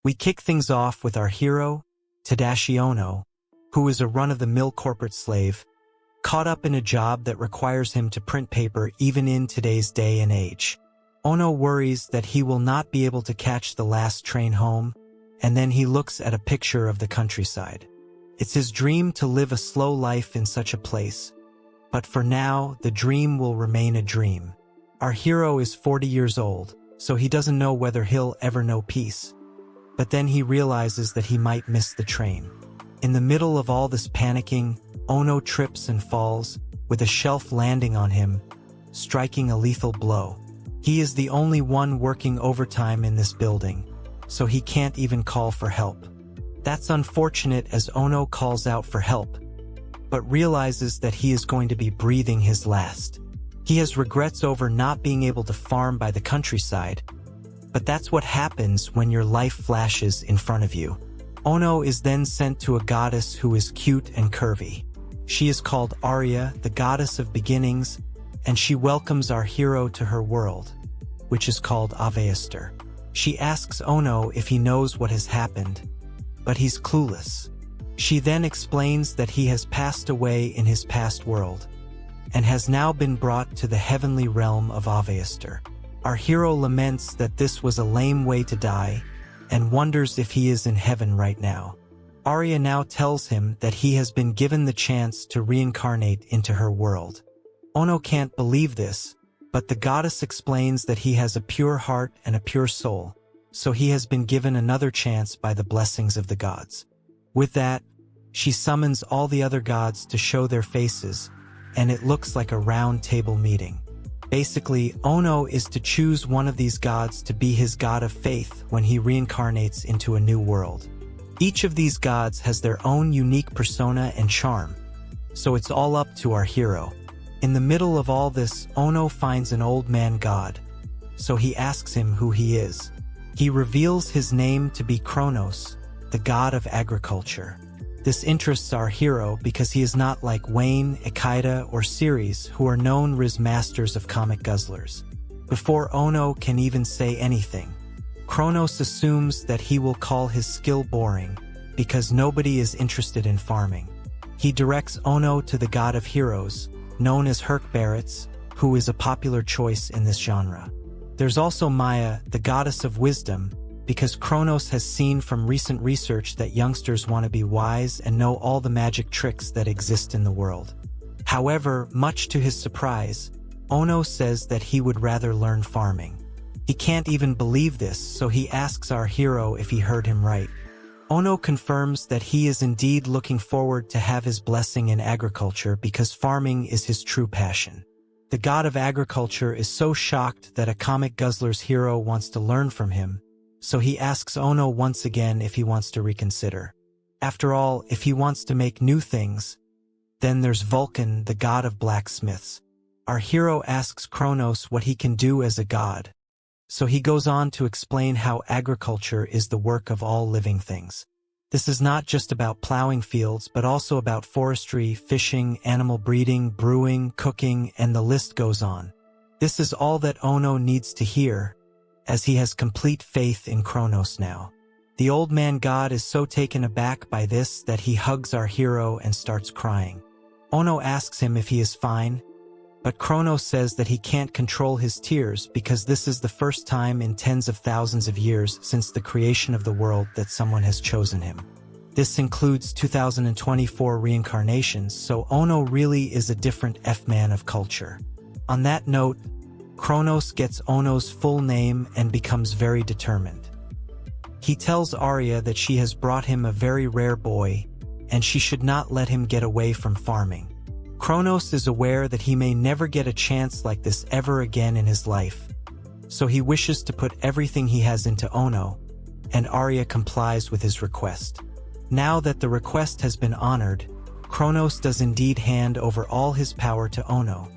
We kick things off with our hero, Tadashi Ono, who is a run-of-the-mill corporate slave, caught up in a job that requires him to print paper even in today's day and age. Ono worries that he will not be able to catch the last train home, and then he looks at a picture of the countryside. It's his dream to live a slow life in such a place, but for now, the dream will remain a dream. Our hero is 40 years old, so he doesn't know whether he'll ever know peace. But then he realizes that he might miss the train. In the middle of all this panicking, Ono trips and falls, with a shelf landing on him, striking a lethal blow. He is the only one working overtime in this building, so he can't even call for help. That's unfortunate as Ono calls out for help, but realizes that he is going to be breathing his last. He has regrets over not being able to farm by the countryside, but that's what happens when your life flashes in front of you. Ono is then sent to a goddess who is cute and curvy. She is called Arya, the goddess of beginnings, and she welcomes our hero to her world, which is called Avestor. She asks Ono if he knows what has happened, but he's clueless. She then explains that he has passed away in his past world, and has now been brought to the heavenly realm of Avestor. Our hero laments that this was a lame way to die, and wonders if he is in heaven right now. Arya now tells him that he has been given the chance to reincarnate into her world. Ono can't believe this, but the goddess explains that he has a pure heart and a pure soul, so he has been given another chance by the blessings of the gods. With that, she summons all the other gods to show their faces, and it looks like a round table meeting. Basically, Ono is to choose one of these gods to be his god of faith when he reincarnates into a new world. Each of these gods has their own unique persona and charm, so it's all up to our hero. In the middle of all this, Ono finds an old man god, so he asks him who he is. He reveals his name to be Kronos, the god of agriculture. This interests our hero because he is not like Wayne, Isekai'd, or Ceres, who are known rizz masters of comic guzzlers. Before Ono can even say anything, Kronos assumes that he will call his skill boring, because nobody is interested in farming. He directs Ono to the god of heroes, known as Barretts, who is a popular choice in this genre. There's also Maya, the goddess of wisdom, because Kronos has seen from recent research that youngsters want to be wise and know all the magic tricks that exist in the world. However, much to his surprise, Ono says that he would rather learn farming. He can't even believe this, so he asks our hero if he heard him right. Ono confirms that he is indeed looking forward to have his blessing in agriculture because farming is his true passion. The god of agriculture is so shocked that a comic guzzler's hero wants to learn from him, so he asks Ono once again if he wants to reconsider. After all, if he wants to make new things, then there's Vulcan, the god of blacksmiths. Our hero asks Kronos what he can do as a god, so he goes on to explain how agriculture is the work of all living things. This is not just about plowing fields, but also about forestry, fishing, animal breeding, brewing, cooking, and the list goes on. This is all that Ono needs to hear, as he has complete faith in Kronos now. The old man god is so taken aback by this that he hugs our hero and starts crying. Ono asks him if he is fine, but Kronos says that he can't control his tears because this is the first time in tens of thousands of years since the creation of the world that someone has chosen him. This includes 2024 reincarnations, so Ono really is a different F-man of culture. On that note, Kronos gets Ono's full name and becomes very determined. He tells Arya that she has brought him a very rare boy, and she should not let him get away from farming. Kronos is aware that he may never get a chance like this ever again in his life, so he wishes to put everything he has into Ono, and Arya complies with his request. Now that the request has been honored, Kronos does indeed hand over all his power to Ono,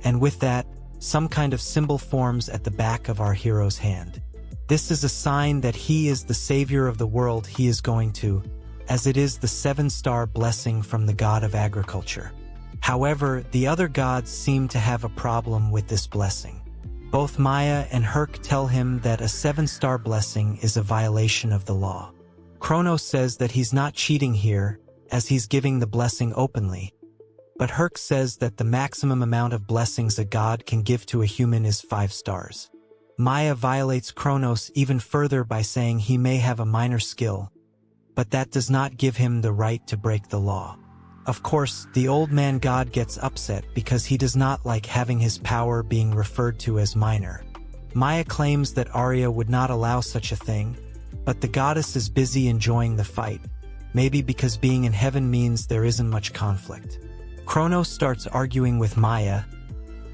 and with that, some kind of symbol forms at the back of our hero's hand. This is a sign that he is the savior of the world he is going to, as it is the 7-star blessing from the god of agriculture. However, the other gods seem to have a problem with this blessing. Both Maya and Herc tell him that a 7-star blessing is a violation of the law. Kronos says that he's not cheating here, as he's giving the blessing openly. But Herc says that the maximum amount of blessings a god can give to a human is 5 stars. Maya violates Kronos even further by saying he may have a minor skill, but that does not give him the right to break the law. Of course, the old man god gets upset because he does not like having his power being referred to as minor. Maya claims that Arya would not allow such a thing, but the goddess is busy enjoying the fight, maybe because being in heaven means there isn't much conflict. Kronos starts arguing with Maya,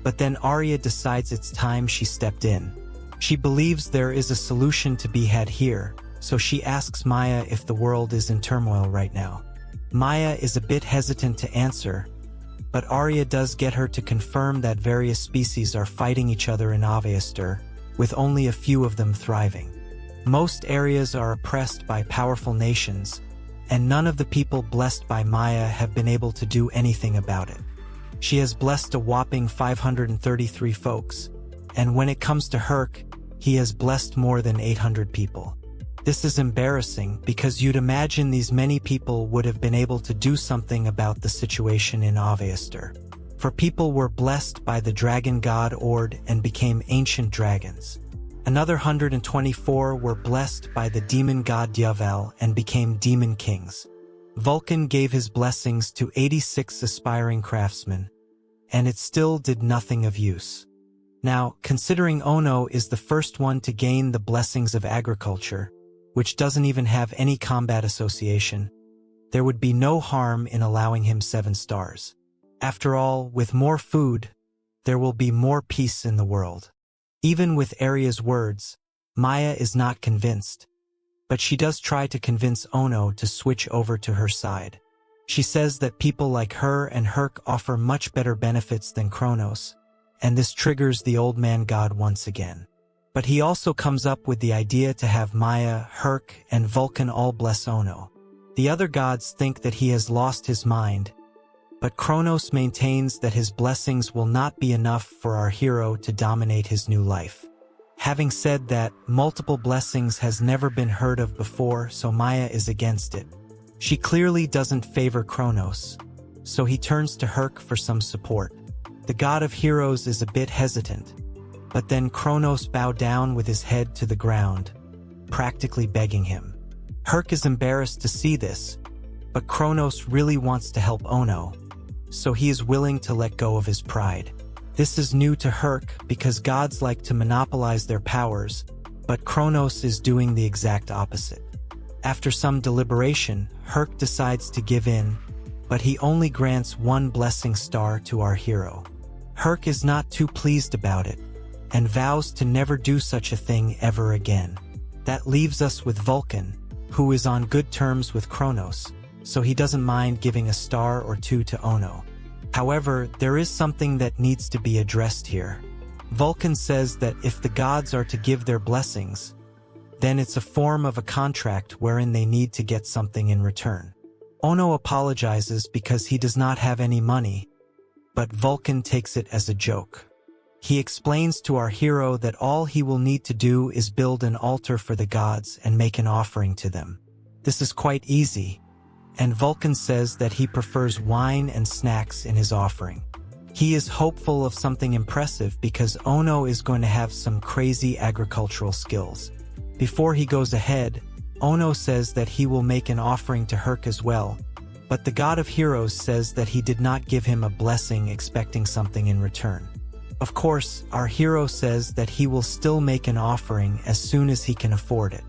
but then Arya decides it's time she stepped in. She believes there is a solution to be had here, so she asks Maya if the world is in turmoil right now. Maya is a bit hesitant to answer, but Arya does get her to confirm that various species are fighting each other in Aviastur, with only a few of them thriving. Most areas are oppressed by powerful nations, and none of the people blessed by Maya have been able to do anything about it. She has blessed a whopping 533 folks, and when it comes to Herc, he has blessed more than 800 people. This is embarrassing because you'd imagine these many people would have been able to do something about the situation in Aviastur. For people were blessed by the dragon god Ord and became ancient dragons. Another 124 were blessed by the demon god Dyaval and became demon kings. Vulcan gave his blessings to 86 aspiring craftsmen, and it still did nothing of use. Now, considering Ono is the first one to gain the blessings of agriculture, which doesn't even have any combat association, there would be no harm in allowing him 7 stars. After all, with more food, there will be more peace in the world. Even with Arya's words, Maya is not convinced, but she does try to convince Ono to switch over to her side. She says that people like her and Herc offer much better benefits than Kronos, and this triggers the old man god once again. But he also comes up with the idea to have Maya, Herc, and Vulcan all bless Ono. The other gods think that he has lost his mind, but Kronos maintains that his blessings will not be enough for our hero to dominate his new life. Having said that, multiple blessings has never been heard of before, so Maya is against it. She clearly doesn't favor Kronos, so he turns to Herc for some support. The god of heroes is a bit hesitant, but then Kronos bowed down with his head to the ground, practically begging him. Herc is embarrassed to see this, but Kronos really wants to help Ono, so he is willing to let go of his pride. This is new to Herc because gods like to monopolize their powers, but Kronos is doing the exact opposite. After some deliberation, Herc decides to give in, but he only grants 1 blessing star to our hero. Herc is not too pleased about it, and vows to never do such a thing ever again. That leaves us with Vulcan, who is on good terms with Kronos, so he doesn't mind giving a star or 2 to Ono. However, there is something that needs to be addressed here. Vulcan says that if the gods are to give their blessings, then it's a form of a contract wherein they need to get something in return. Ono apologizes because he does not have any money, but Vulcan takes it as a joke. He explains to our hero that all he will need to do is build an altar for the gods and make an offering to them. This is quite easy, and Vulcan says that he prefers wine and snacks in his offering. He is hopeful of something impressive because Ono is going to have some crazy agricultural skills. Before he goes ahead, Ono says that he will make an offering to Herc as well, but the god of heroes says that he did not give him a blessing expecting something in return. Of course, our hero says that he will still make an offering as soon as he can afford it.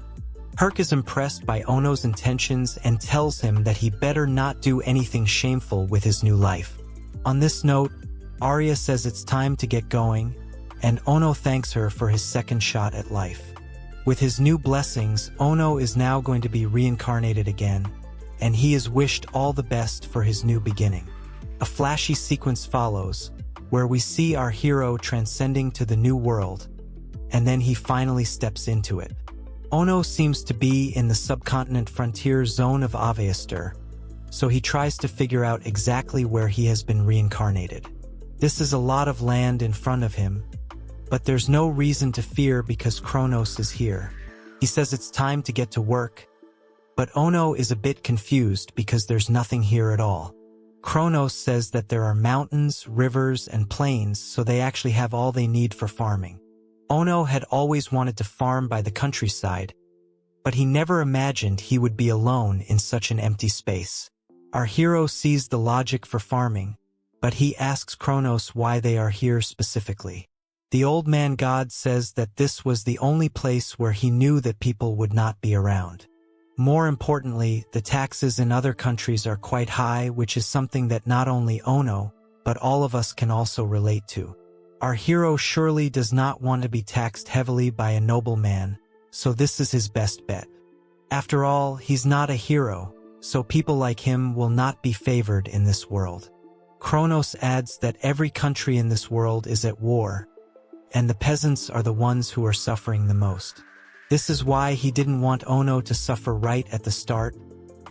Herc is impressed by Ono's intentions and tells him that he better not do anything shameful with his new life. On this note, Arya says it's time to get going, and Ono thanks her for his second shot at life. With his new blessings, Ono is now going to be reincarnated again, and he is wished all the best for his new beginning. A flashy sequence follows, where we see our hero transcending to the new world, and then he finally steps into it. Ono seems to be in the subcontinent frontier zone of Aviastur, so he tries to figure out exactly where he has been reincarnated. This is a lot of land in front of him, But there's no reason to fear because Kronos is here. He says it's time to get to work, but Ono is a bit confused because there's nothing here at all. Kronos says that there are mountains, rivers, and plains, so they actually have all they need for farming. Ono had always wanted to farm by the countryside, but he never imagined he would be alone in such an empty space. Our hero sees the logic for farming, but he asks Kronos why they are here specifically. The old man god says that this was the only place where he knew that people would not be around. More importantly, the taxes in other countries are quite high, which is something that not only Ono, but all of us can also relate to. Our hero surely does not want to be taxed heavily by a nobleman, so this is his best bet. After all, he's not a hero, so people like him will not be favored in this world. Kronos adds that every country in this world is at war, and the peasants are the ones who are suffering the most. This is why he didn't want Ono to suffer right at the start,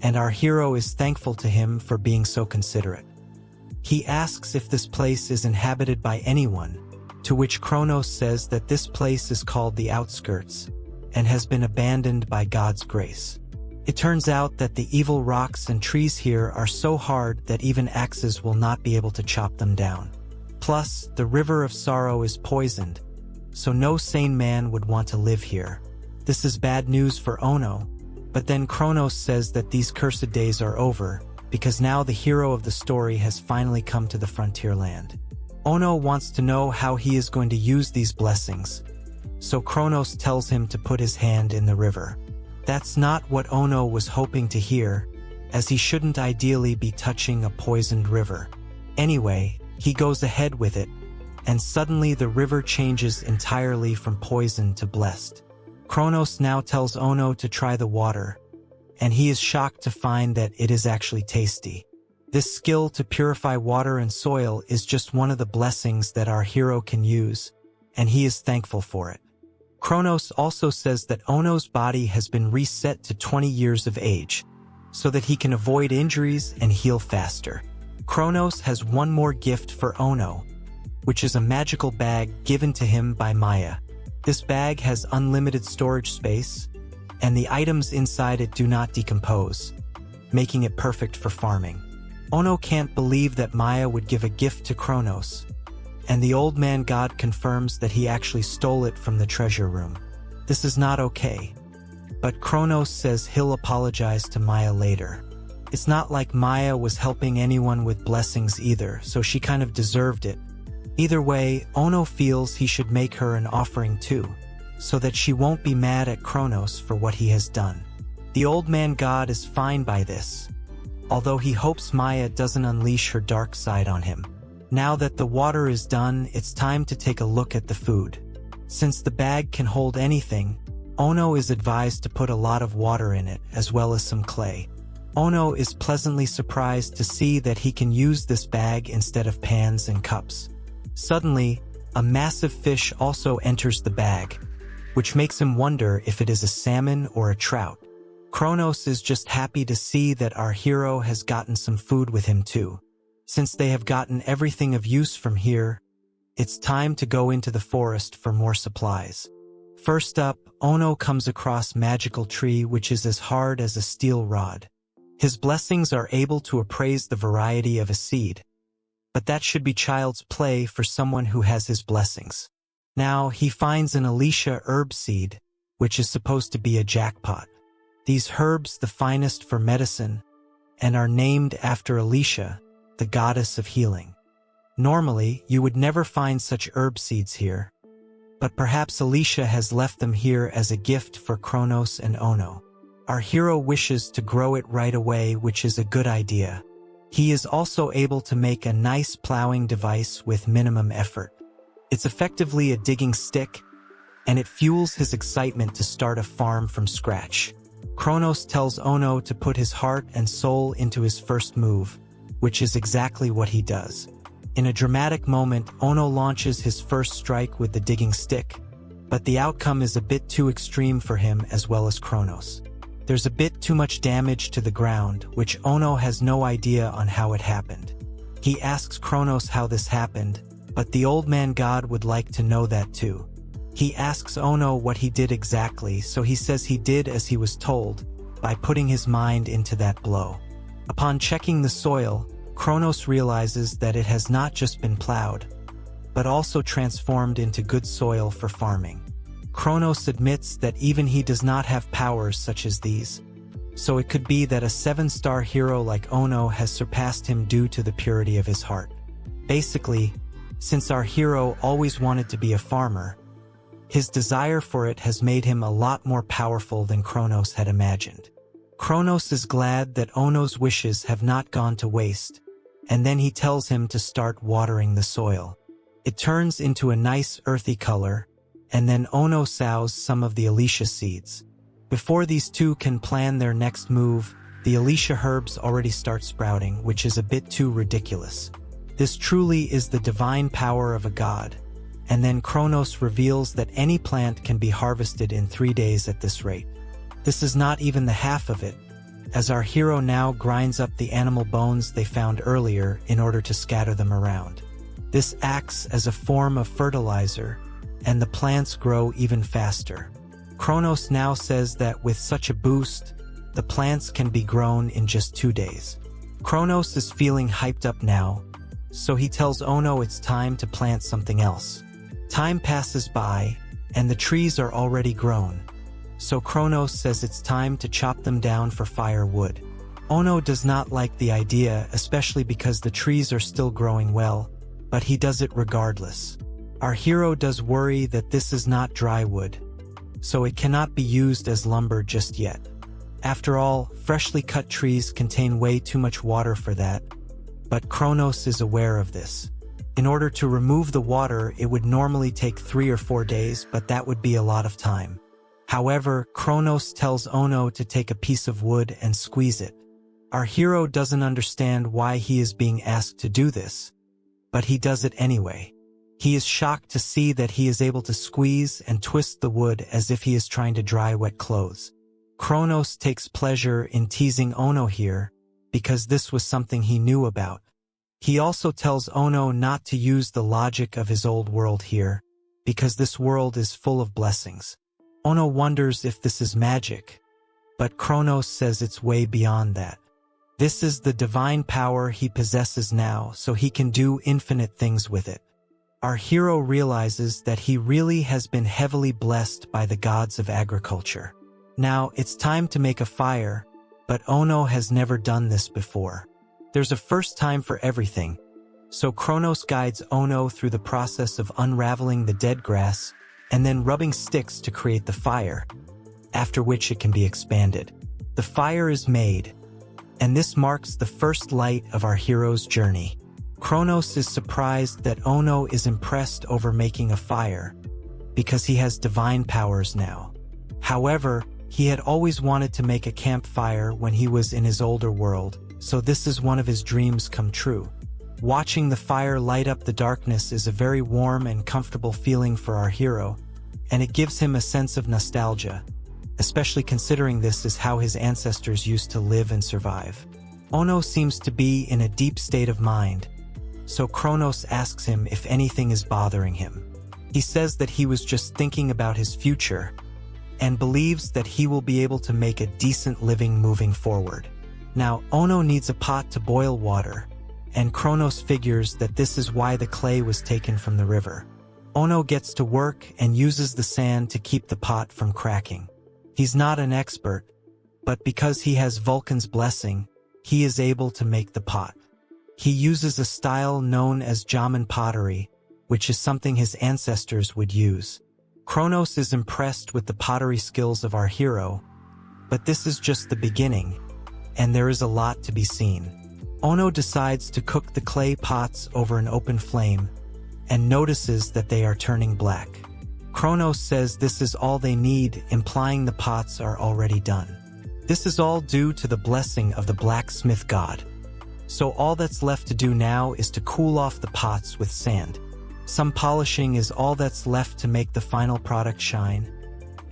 and our hero is thankful to him for being so considerate. He asks if this place is inhabited by anyone, to which Kronos says that this place is called the Outskirts, and has been abandoned by God's grace. It turns out that the evil rocks and trees here are so hard that even axes will not be able to chop them down. Plus, the river of sorrow is poisoned, so no sane man would want to live here. This is bad news for Ono, but then Kronos says that these cursed days are over, because now the hero of the story has finally come to the frontier land. Ono wants to know how he is going to use these blessings, so Kronos tells him to put his hand in the river. That's not what Ono was hoping to hear, as he shouldn't ideally be touching a poisoned river. Anyway, he goes ahead with it, and suddenly the river changes entirely from poison to blessed. Kronos now tells Ono to try the water, and he is shocked to find that it is actually tasty. This skill to purify water and soil is just one of the blessings that our hero can use, and he is thankful for it. Kronos also says that Ono's body has been reset to 20 years of age, so that he can avoid injuries and heal faster. Kronos has one more gift for Ono, which is a magical bag given to him by Maya. This bag has unlimited storage space, and the items inside it do not decompose, making it perfect for farming. Ono can't believe that Maya would give a gift to Kronos, and the old man god confirms that he actually stole it from the treasure room. This is not okay, but Kronos says he'll apologize to Maya later. It's not like Maya was helping anyone with blessings either, so she kind of deserved it. Either way, Ono feels he should make her an offering too, so that she won't be mad at Kronos for what he has done. The old man god is fine by this, although he hopes Maya doesn't unleash her dark side on him. Now that the water is done, it's time to take a look at the food. Since the bag can hold anything, Ono is advised to put a lot of water in it, as well as some clay. Ono is pleasantly surprised to see that he can use this bag instead of pans and cups. Suddenly, a massive fish also enters the bag, which makes him wonder if it is a salmon or a trout. Kronos is just happy to see that our hero has gotten some food with him too. Since they have gotten everything of use from here, it's time to go into the forest for more supplies. First up, Ono comes across magical tree which is as hard as a steel rod. His blessings are able to appraise the variety of a seed, but that should be child's play for someone who has his blessings. Now he finds an Alicia herb seed, which is supposed to be a jackpot. These herbs the finest for medicine, and are named after Alicia, the goddess of healing. Normally, you would never find such herb seeds here, but perhaps Alicia has left them here as a gift for Kronos and Ono. Our hero wishes to grow it right away, which is a good idea. He is also able to make a nice plowing device with minimum effort. It's effectively a digging stick, and it fuels his excitement to start a farm from scratch. Kronos tells Ono to put his heart and soul into his first move, which is exactly what he does. In a dramatic moment, Ono launches his first strike with the digging stick, but the outcome is a bit too extreme for him as well as Kronos. There's a bit too much damage to the ground, which Ono has no idea on how it happened. He asks Kronos how this happened, but the old man god would like to know that too. He asks Ono what he did exactly, so he says he did as he was told, by putting his mind into that blow. Upon checking the soil, Kronos realizes that it has not just been plowed, but also transformed into good soil for farming. Kronos admits that even he does not have powers such as these, so it could be that a 7-star hero like Ono has surpassed him due to the purity of his heart. Basically, since our hero always wanted to be a farmer, his desire for it has made him a lot more powerful than Kronos had imagined. Kronos is glad that Ono's wishes have not gone to waste, and then he tells him to start watering the soil. It turns into a nice earthy color, and then Ono sows some of the Alicia seeds. Before these two can plan their next move, the Alicia herbs already start sprouting, which is a bit too ridiculous. This truly is the divine power of a god. And then Kronos reveals that any plant can be harvested in 3 days at this rate. This is not even the half of it, as our hero now grinds up the animal bones they found earlier in order to scatter them around. This acts as a form of fertilizer, and the plants grow even faster. Kronos now says that with such a boost, the plants can be grown in just 2 days. Kronos is feeling hyped up now, so he tells Ono it's time to plant something else. Time passes by, and the trees are already grown, so Kronos says it's time to chop them down for firewood. Ono does not like the idea, especially because the trees are still growing well, but he does it regardless. Our hero does worry that this is not dry wood, so it cannot be used as lumber just yet. After all, freshly cut trees contain way too much water for that, but Kronos is aware of this. In order to remove the water, it would normally take 3 or 4 days, but that would be a lot of time. However, Kronos tells Ono to take a piece of wood and squeeze it. Our hero doesn't understand why he is being asked to do this, but he does it anyway. He is shocked to see that he is able to squeeze and twist the wood as if he is trying to dry wet clothes. Kronos takes pleasure in teasing Ono here, because this was something he knew about. He also tells Ono not to use the logic of his old world here, because this world is full of blessings. Ono wonders if this is magic, but Kronos says it's way beyond that. This is the divine power he possesses now, so he can do infinite things with it. Our hero realizes that he really has been heavily blessed by the gods of agriculture. Now, it's time to make a fire, but Ono has never done this before. There's a first time for everything, so Kronos guides Ono through the process of unraveling the dead grass and then rubbing sticks to create the fire, after which it can be expanded. The fire is made, and this marks the first light of our hero's journey. Kronos is surprised that Ono is impressed over making a fire, because he has divine powers now. However, he had always wanted to make a campfire when he was in his older world, so this is one of his dreams come true. Watching the fire light up the darkness is a very warm and comfortable feeling for our hero, and it gives him a sense of nostalgia, especially considering this is how his ancestors used to live and survive. Ono seems to be in a deep state of mind, so Kronos asks him if anything is bothering him. He says that he was just thinking about his future, and believes that he will be able to make a decent living moving forward. Now, Ono needs a pot to boil water, and Kronos figures that this is why the clay was taken from the river. Ono gets to work and uses the sand to keep the pot from cracking. He's not an expert, but because he has Vulcan's blessing, he is able to make the pot. He uses a style known as Jaman pottery, which is something his ancestors would use. Kronos is impressed with the pottery skills of our hero, but this is just the beginning, and there is a lot to be seen. Ono decides to cook the clay pots over an open flame, and notices that they are turning black. Kronos says this is all they need, implying the pots are already done. This is all due to the blessing of the blacksmith god. So all that's left to do now is to cool off the pots with sand. Some polishing is all that's left to make the final product shine,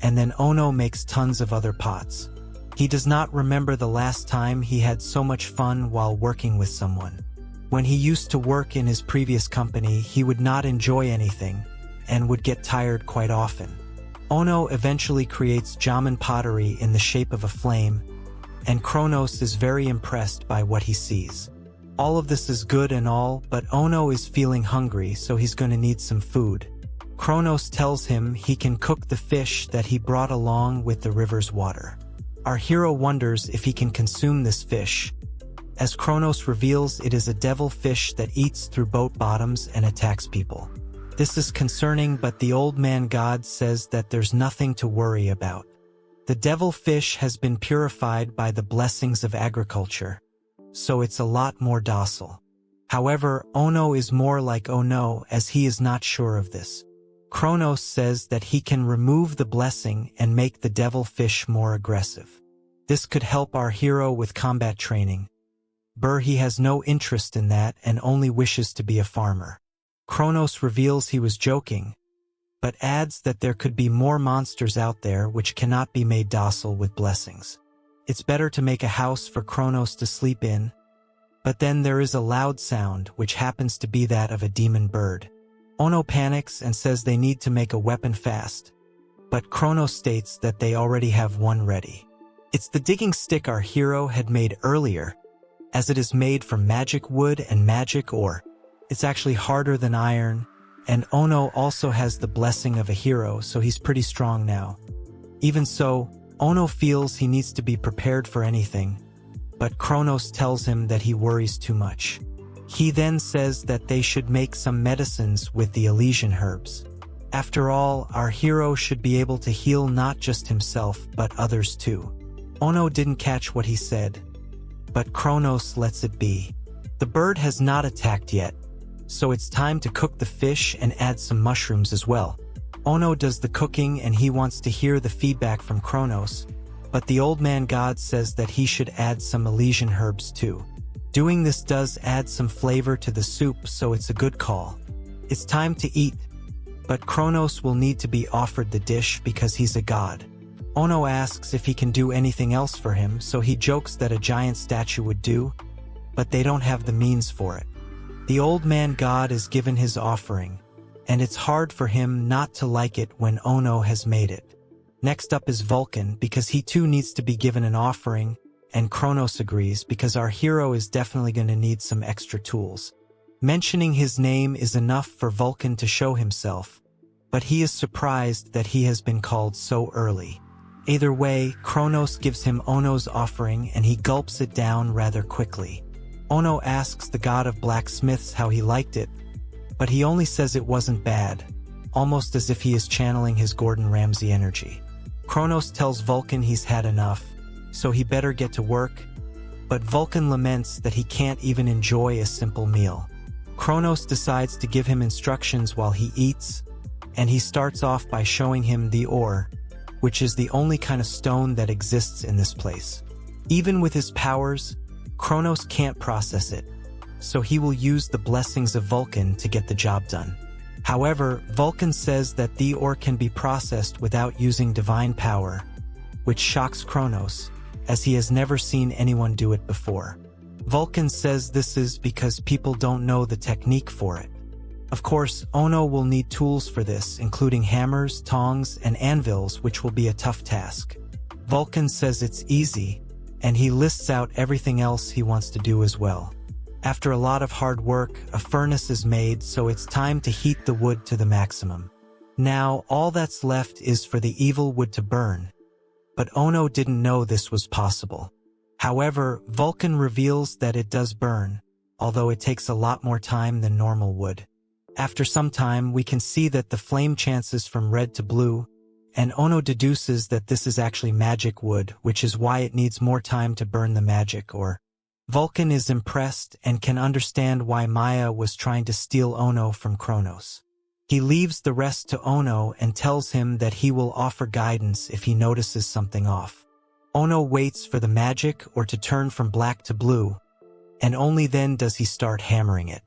and then Ono makes tons of other pots. He does not remember the last time he had so much fun while working with someone. When he used to work in his previous company, he would not enjoy anything and would get tired quite often. Ono eventually creates Jaman pottery in the shape of a flame, and Kronos is very impressed by what he sees. All of this is good and all, but Ono is feeling hungry, so he's going to need some food. Kronos tells him he can cook the fish that he brought along with the river's water. Our hero wonders if he can consume this fish, as Kronos reveals it is a devil fish that eats through boat bottoms and attacks people. This is concerning, but the old man god says that there's nothing to worry about. The devil fish has been purified by the blessings of agriculture, so it's a lot more docile. However, Ono is more like oh no, as he is not sure of this. Kronos says that he can remove the blessing and make the devil fish more aggressive. This could help our hero with combat training. He has no interest in that and only wishes to be a farmer. Kronos reveals he was joking, but adds that there could be more monsters out there which cannot be made docile with blessings. It's better to make a house for Kronos to sleep in, but then there is a loud sound which happens to be that of a demon bird. Ono panics and says they need to make a weapon fast, but Kronos states that they already have one ready. It's the digging stick our hero had made earlier, as it is made from magic wood and magic ore. It's actually harder than iron, and Ono also has the blessing of a hero, so he's pretty strong now. Even so, Ono feels he needs to be prepared for anything, but Kronos tells him that he worries too much. He then says that they should make some medicines with the Elysian herbs. After all, our hero should be able to heal not just himself but others too. Ono didn't catch what he said, but Kronos lets it be. The bird has not attacked yet, so it's time to cook the fish and add some mushrooms as well. Ono does the cooking and he wants to hear the feedback from Kronos, but the old man god says that he should add some Elysian herbs too. Doing this does add some flavor to the soup, so it's a good call. It's time to eat, but Kronos will need to be offered the dish because he's a god. Ono asks if he can do anything else for him, so he jokes that a giant statue would do, but they don't have the means for it. The old man god is given his offering, and it's hard for him not to like it when Ono has made it. Next up is Vulcan, because he too needs to be given an offering, and Kronos agrees because our hero is definitely going to need some extra tools. Mentioning his name is enough for Vulcan to show himself, but he is surprised that he has been called so early. Either way, Kronos gives him Ono's offering and he gulps it down rather quickly. Ono asks the god of blacksmiths how he liked it, but he only says it wasn't bad, almost as if he is channeling his Gordon Ramsay energy. Kronos tells Vulcan he's had enough, so he better get to work, but Vulcan laments that he can't even enjoy a simple meal. Kronos decides to give him instructions while he eats, and he starts off by showing him the ore, which is the only kind of stone that exists in this place. Even with his powers, Kronos can't process it, so he will use the blessings of Vulcan to get the job done. However, Vulcan says that the ore can be processed without using divine power, which shocks Kronos, as he has never seen anyone do it before. Vulcan says this is because people don't know the technique for it. Of course, Ono will need tools for this, including hammers, tongs, and anvils, which will be a tough task. Vulcan says it's easy, and he lists out everything else he wants to do as well. After a lot of hard work, a furnace is made, so it's time to heat the wood to the maximum. Now, all that's left is for the evil wood to burn, but Ono didn't know this was possible. However, Vulcan reveals that it does burn, although it takes a lot more time than normal wood. After some time, we can see that the flame chances from red to blue, and Ono deduces that this is actually magic wood, which is why it needs more time to burn the magic ore. Vulcan is impressed and can understand why Maya was trying to steal Ono from Kronos. He leaves the rest to Ono and tells him that he will offer guidance if he notices something off. Ono waits for the magic ore to turn from black to blue, and only then does he start hammering it.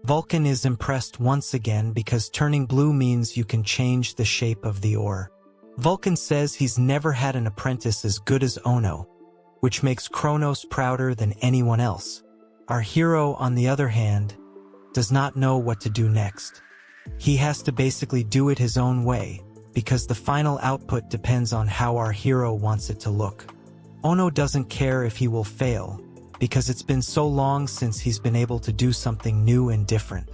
Vulcan is impressed once again because turning blue means you can change the shape of the ore. Vulcan says he's never had an apprentice as good as Ono, which makes Kronos prouder than anyone else. Our hero, on the other hand, does not know what to do next. He has to basically do it his own way, because the final output depends on how our hero wants it to look. Ono doesn't care if he will fail, because it's been so long since he's been able to do something new and different.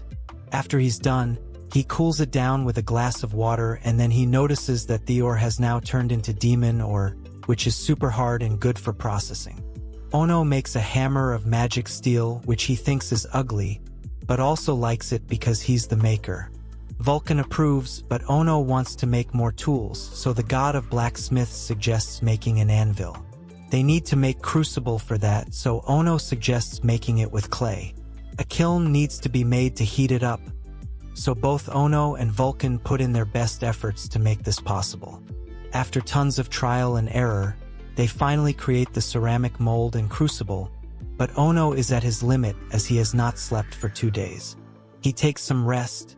After he's done, he cools it down with a glass of water, and then he notices that the ore has now turned into demon ore, which is super hard and good for processing. Ono makes a hammer of magic steel, which he thinks is ugly, but also likes it because he's the maker. Vulcan approves, but Ono wants to make more tools, so the god of blacksmiths suggests making an anvil. They need to make crucible for that, so Ono suggests making it with clay. A kiln needs to be made to heat it up, so both Ono and Vulcan put in their best efforts to make this possible. After tons of trial and error, they finally create the ceramic mold and crucible, but Ono is at his limit as he has not slept for 2 days. He takes some rest,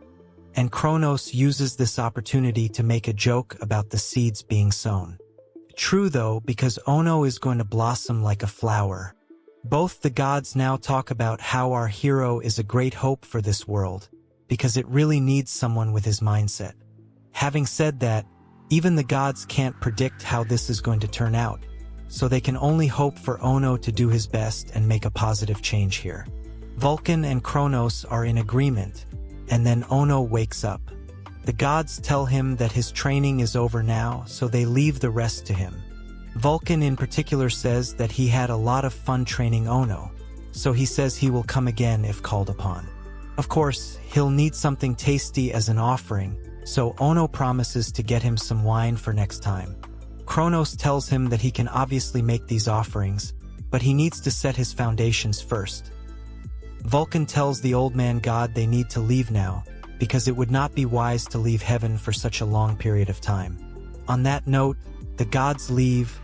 and Kronos uses this opportunity to make a joke about the seeds being sown. True though, because Ono is going to blossom like a flower. Both the gods now talk about how our hero is a great hope for this world, because it really needs someone with his mindset. Having said that, even the gods can't predict how this is going to turn out, so they can only hope for Ono to do his best and make a positive change here. Vulcan and Kronos are in agreement, and then Ono wakes up. The gods tell him that his training is over now, so they leave the rest to him. Vulcan in particular says that he had a lot of fun training Ono, so he says he will come again if called upon. Of course, he'll need something tasty as an offering, so Ono promises to get him some wine for next time. Kronos tells him that he can obviously make these offerings, but he needs to set his foundations first. Vulcan tells the old man god they need to leave now, because it would not be wise to leave heaven for such a long period of time. On that note, the gods leave,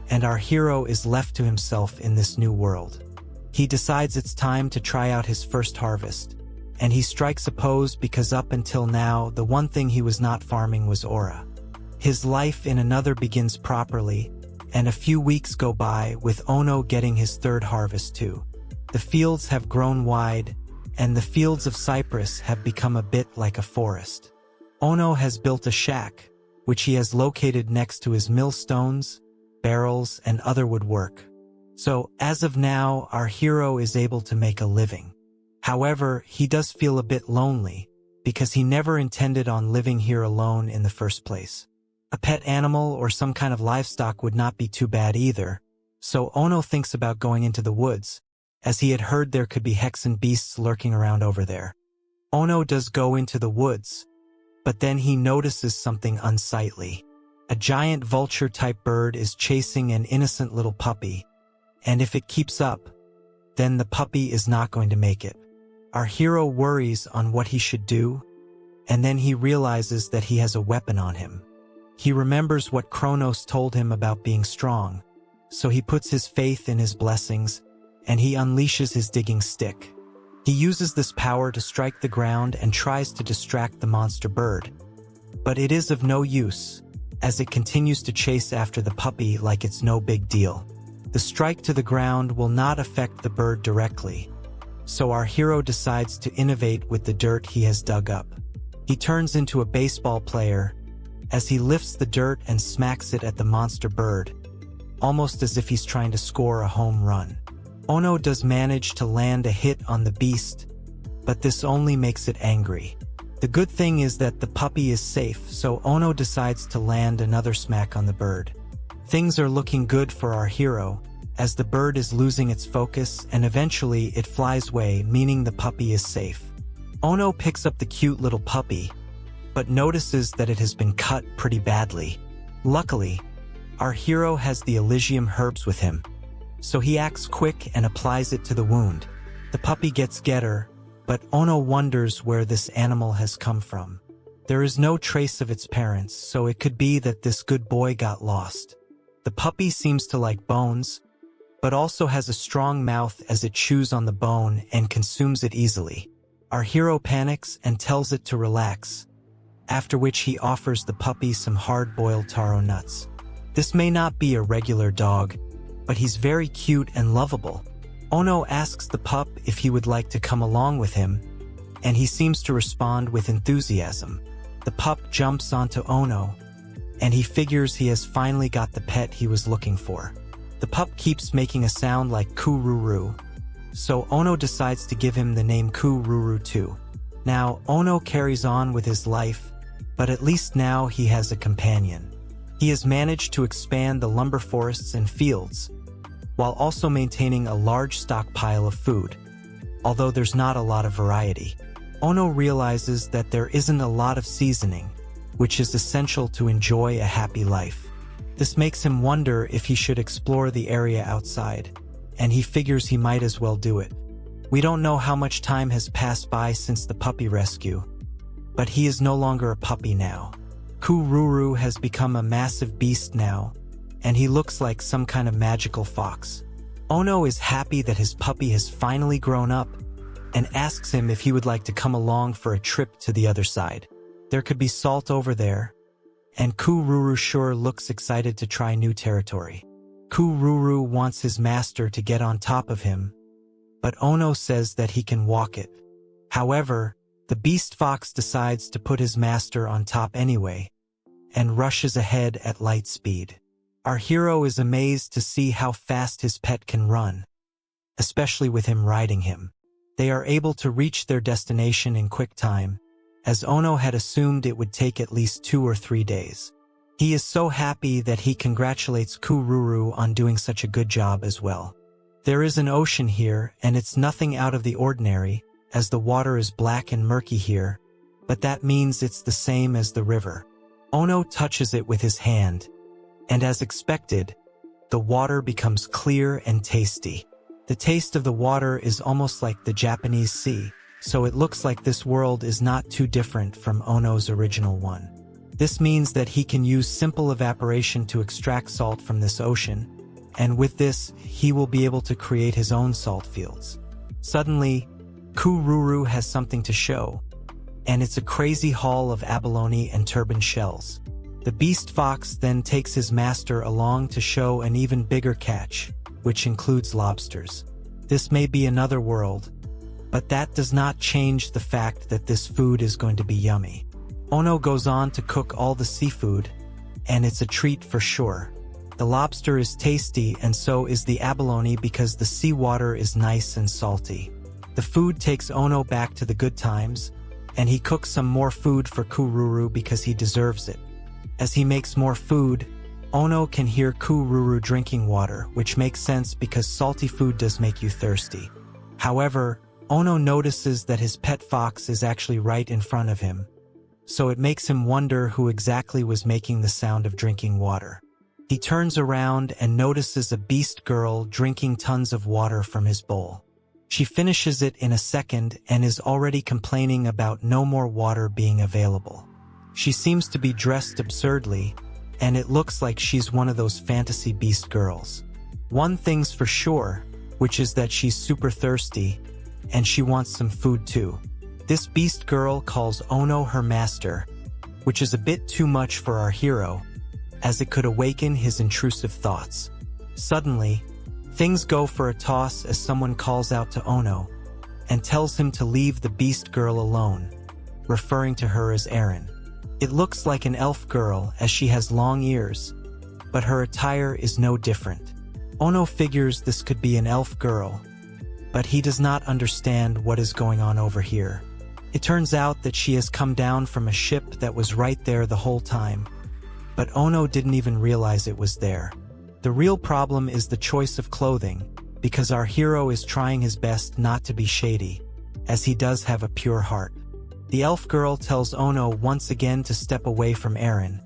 and our hero is left to himself in this new world. He decides it's time to try out his first harvest, and he strikes a pose because up until now, the one thing he was not farming was aura. His life in another begins properly, and a few weeks go by with Ono getting his third harvest too. The fields have grown wide, and the fields of cypress have become a bit like a forest. Ono has built a shack, which he has located next to his millstones, barrels, and other woodwork. So, as of now, our hero is able to make a living. However, he does feel a bit lonely, because he never intended on living here alone in the first place. A pet animal or some kind of livestock would not be too bad either, so Ono thinks about going into the woods, as he had heard there could be hexen beasts lurking around over there. Ono does go into the woods, but then he notices something unsightly. A giant vulture-type bird is chasing an innocent little puppy, and if it keeps up, then the puppy is not going to make it. Our hero worries on what he should do, and then he realizes that he has a weapon on him. He remembers what Kronos told him about being strong, so he puts his faith in his blessings, and he unleashes his digging stick. He uses this power to strike the ground and tries to distract the monster bird, but it is of no use, as it continues to chase after the puppy like it's no big deal. The strike to the ground will not affect the bird directly, so our hero decides to innovate with the dirt he has dug up. He turns into a baseball player as he lifts the dirt and smacks it at the monster bird, almost as if he's trying to score a home run. Ono does manage to land a hit on the beast, but this only makes it angry. The good thing is that the puppy is safe, so Ono decides to land another smack on the bird. Things are looking good for our hero, as the bird is losing its focus and eventually it flies away, meaning the puppy is safe. Ono picks up the cute little puppy, but notices that it has been cut pretty badly. Luckily, our hero has the Elysium herbs with him, so he acts quick and applies it to the wound. The puppy gets getter, but Ono wonders where this animal has come from. There is no trace of its parents, so it could be that this good boy got lost. The puppy seems to like bones, but also has a strong mouth as it chews on the bone and consumes it easily. Our hero panics and tells it to relax, after which he offers the puppy some hard-boiled taro nuts. This may not be a regular dog, but he's very cute and lovable, Ono asks the pup if he would like to come along with him, and he seems to respond with enthusiasm. The pup jumps onto Ono, and he figures he has finally got the pet he was looking for. The pup keeps making a sound like Kururu, so Ono decides to give him the name Kururu too. Now, Ono carries on with his life, but at least now he has a companion. He has managed to expand the lumber forests and fields, while also maintaining a large stockpile of food, although there's not a lot of variety. Ono realizes that there isn't a lot of seasoning, which is essential to enjoy a happy life. This makes him wonder if he should explore the area outside, and he figures he might as well do it. We don't know how much time has passed by since the puppy rescue, but he is no longer a puppy now. Kururu has become a massive beast now, and he looks like some kind of magical fox. Ono is happy that his puppy has finally grown up, and asks him if he would like to come along for a trip to the other side. There could be salt over there, and Kururu sure looks excited to try new territory. Kururu wants his master to get on top of him, but Ono says that he can walk it. However, the beast fox decides to put his master on top anyway, and rushes ahead at light speed. Our hero is amazed to see how fast his pet can run, especially with him riding him. They are able to reach their destination in quick time, as Ono had assumed it would take at least 2 or 3 days. He is so happy that he congratulates Kururu on doing such a good job as well. There is an ocean here, and it's nothing out of the ordinary, as the water is black and murky here, but that means it's the same as the river. Ono touches it with his hand, and as expected, the water becomes clear and tasty. The taste of the water is almost like the Japanese sea, so it looks like this world is not too different from Ono's original one. This means that he can use simple evaporation to extract salt from this ocean, and with this, he will be able to create his own salt fields. Suddenly, Kururu has something to show, and it's a crazy haul of abalone and turban shells. The beast fox then takes his master along to show an even bigger catch, which includes lobsters. This may be another world, but that does not change the fact that this food is going to be yummy. Ono goes on to cook all the seafood, and it's a treat for sure. The lobster is tasty, and so is the abalone because the seawater is nice and salty. The food takes Ono back to the good times, and he cooks some more food for Kururu because he deserves it. As he makes more food, Ono can hear Kururu drinking water, which makes sense because salty food does make you thirsty. However, Ono notices that his pet fox is actually right in front of him, so it makes him wonder who exactly was making the sound of drinking water. He turns around and notices a beast girl drinking tons of water from his bowl. She finishes it in a second and is already complaining about no more water being available. She seems to be dressed absurdly, and it looks like she's one of those fantasy beast girls. One thing's for sure, which is that she's super thirsty, and she wants some food too. This beast girl calls Ono her master, which is a bit too much for our hero, as it could awaken his intrusive thoughts. Suddenly, things go for a toss as someone calls out to Ono, and tells him to leave the beast girl alone, referring to her as Erin. It looks like an elf girl as she has long ears, but her attire is no different. Ono figures this could be an elf girl, but he does not understand what is going on over here. It turns out that she has come down from a ship that was right there the whole time, but Ono didn't even realize it was there. The real problem is the choice of clothing, because our hero is trying his best not to be shady, as he does have a pure heart. The elf girl tells Ono once again to step away from Erin,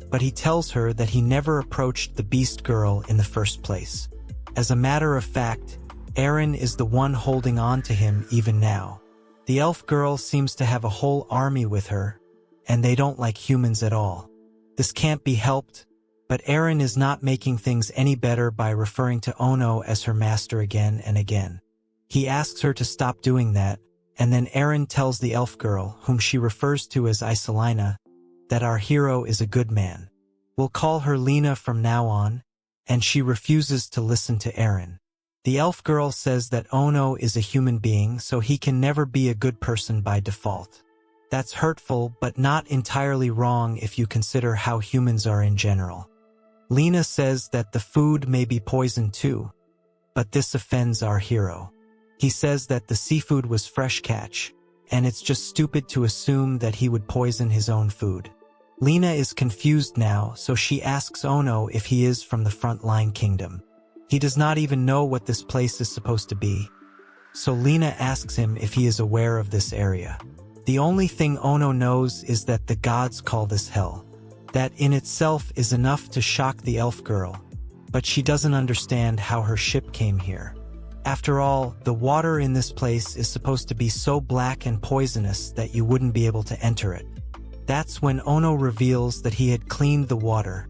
but he tells her that he never approached the beast girl in the first place. As a matter of fact, Erin is the one holding on to him even now. The elf girl seems to have a whole army with her, and they don't like humans at all. This can't be helped, but Erin is not making things any better by referring to Ono as her master again and again. He asks her to stop doing that, and then Erin tells the elf girl, whom she refers to as Isekai'd, that our hero is a good man. We'll call her Lena from now on, and she refuses to listen to Erin. The elf girl says that Ono is a human being, so he can never be a good person by default. That's hurtful, but not entirely wrong if you consider how humans are in general. Lena says that the food may be poisoned too, but this offends our hero. He says that the seafood was fresh catch, and it's just stupid to assume that he would poison his own food. Lena is confused now, so she asks Ono if he is from the Frontline Kingdom. He does not even know what this place is supposed to be, so Lena asks him if he is aware of this area. The only thing Ono knows is that the gods call this hell. That in itself is enough to shock the elf girl, but she doesn't understand how her ship came here. After all, the water in this place is supposed to be so black and poisonous that you wouldn't be able to enter it. That's when Ono reveals that he had cleaned the water,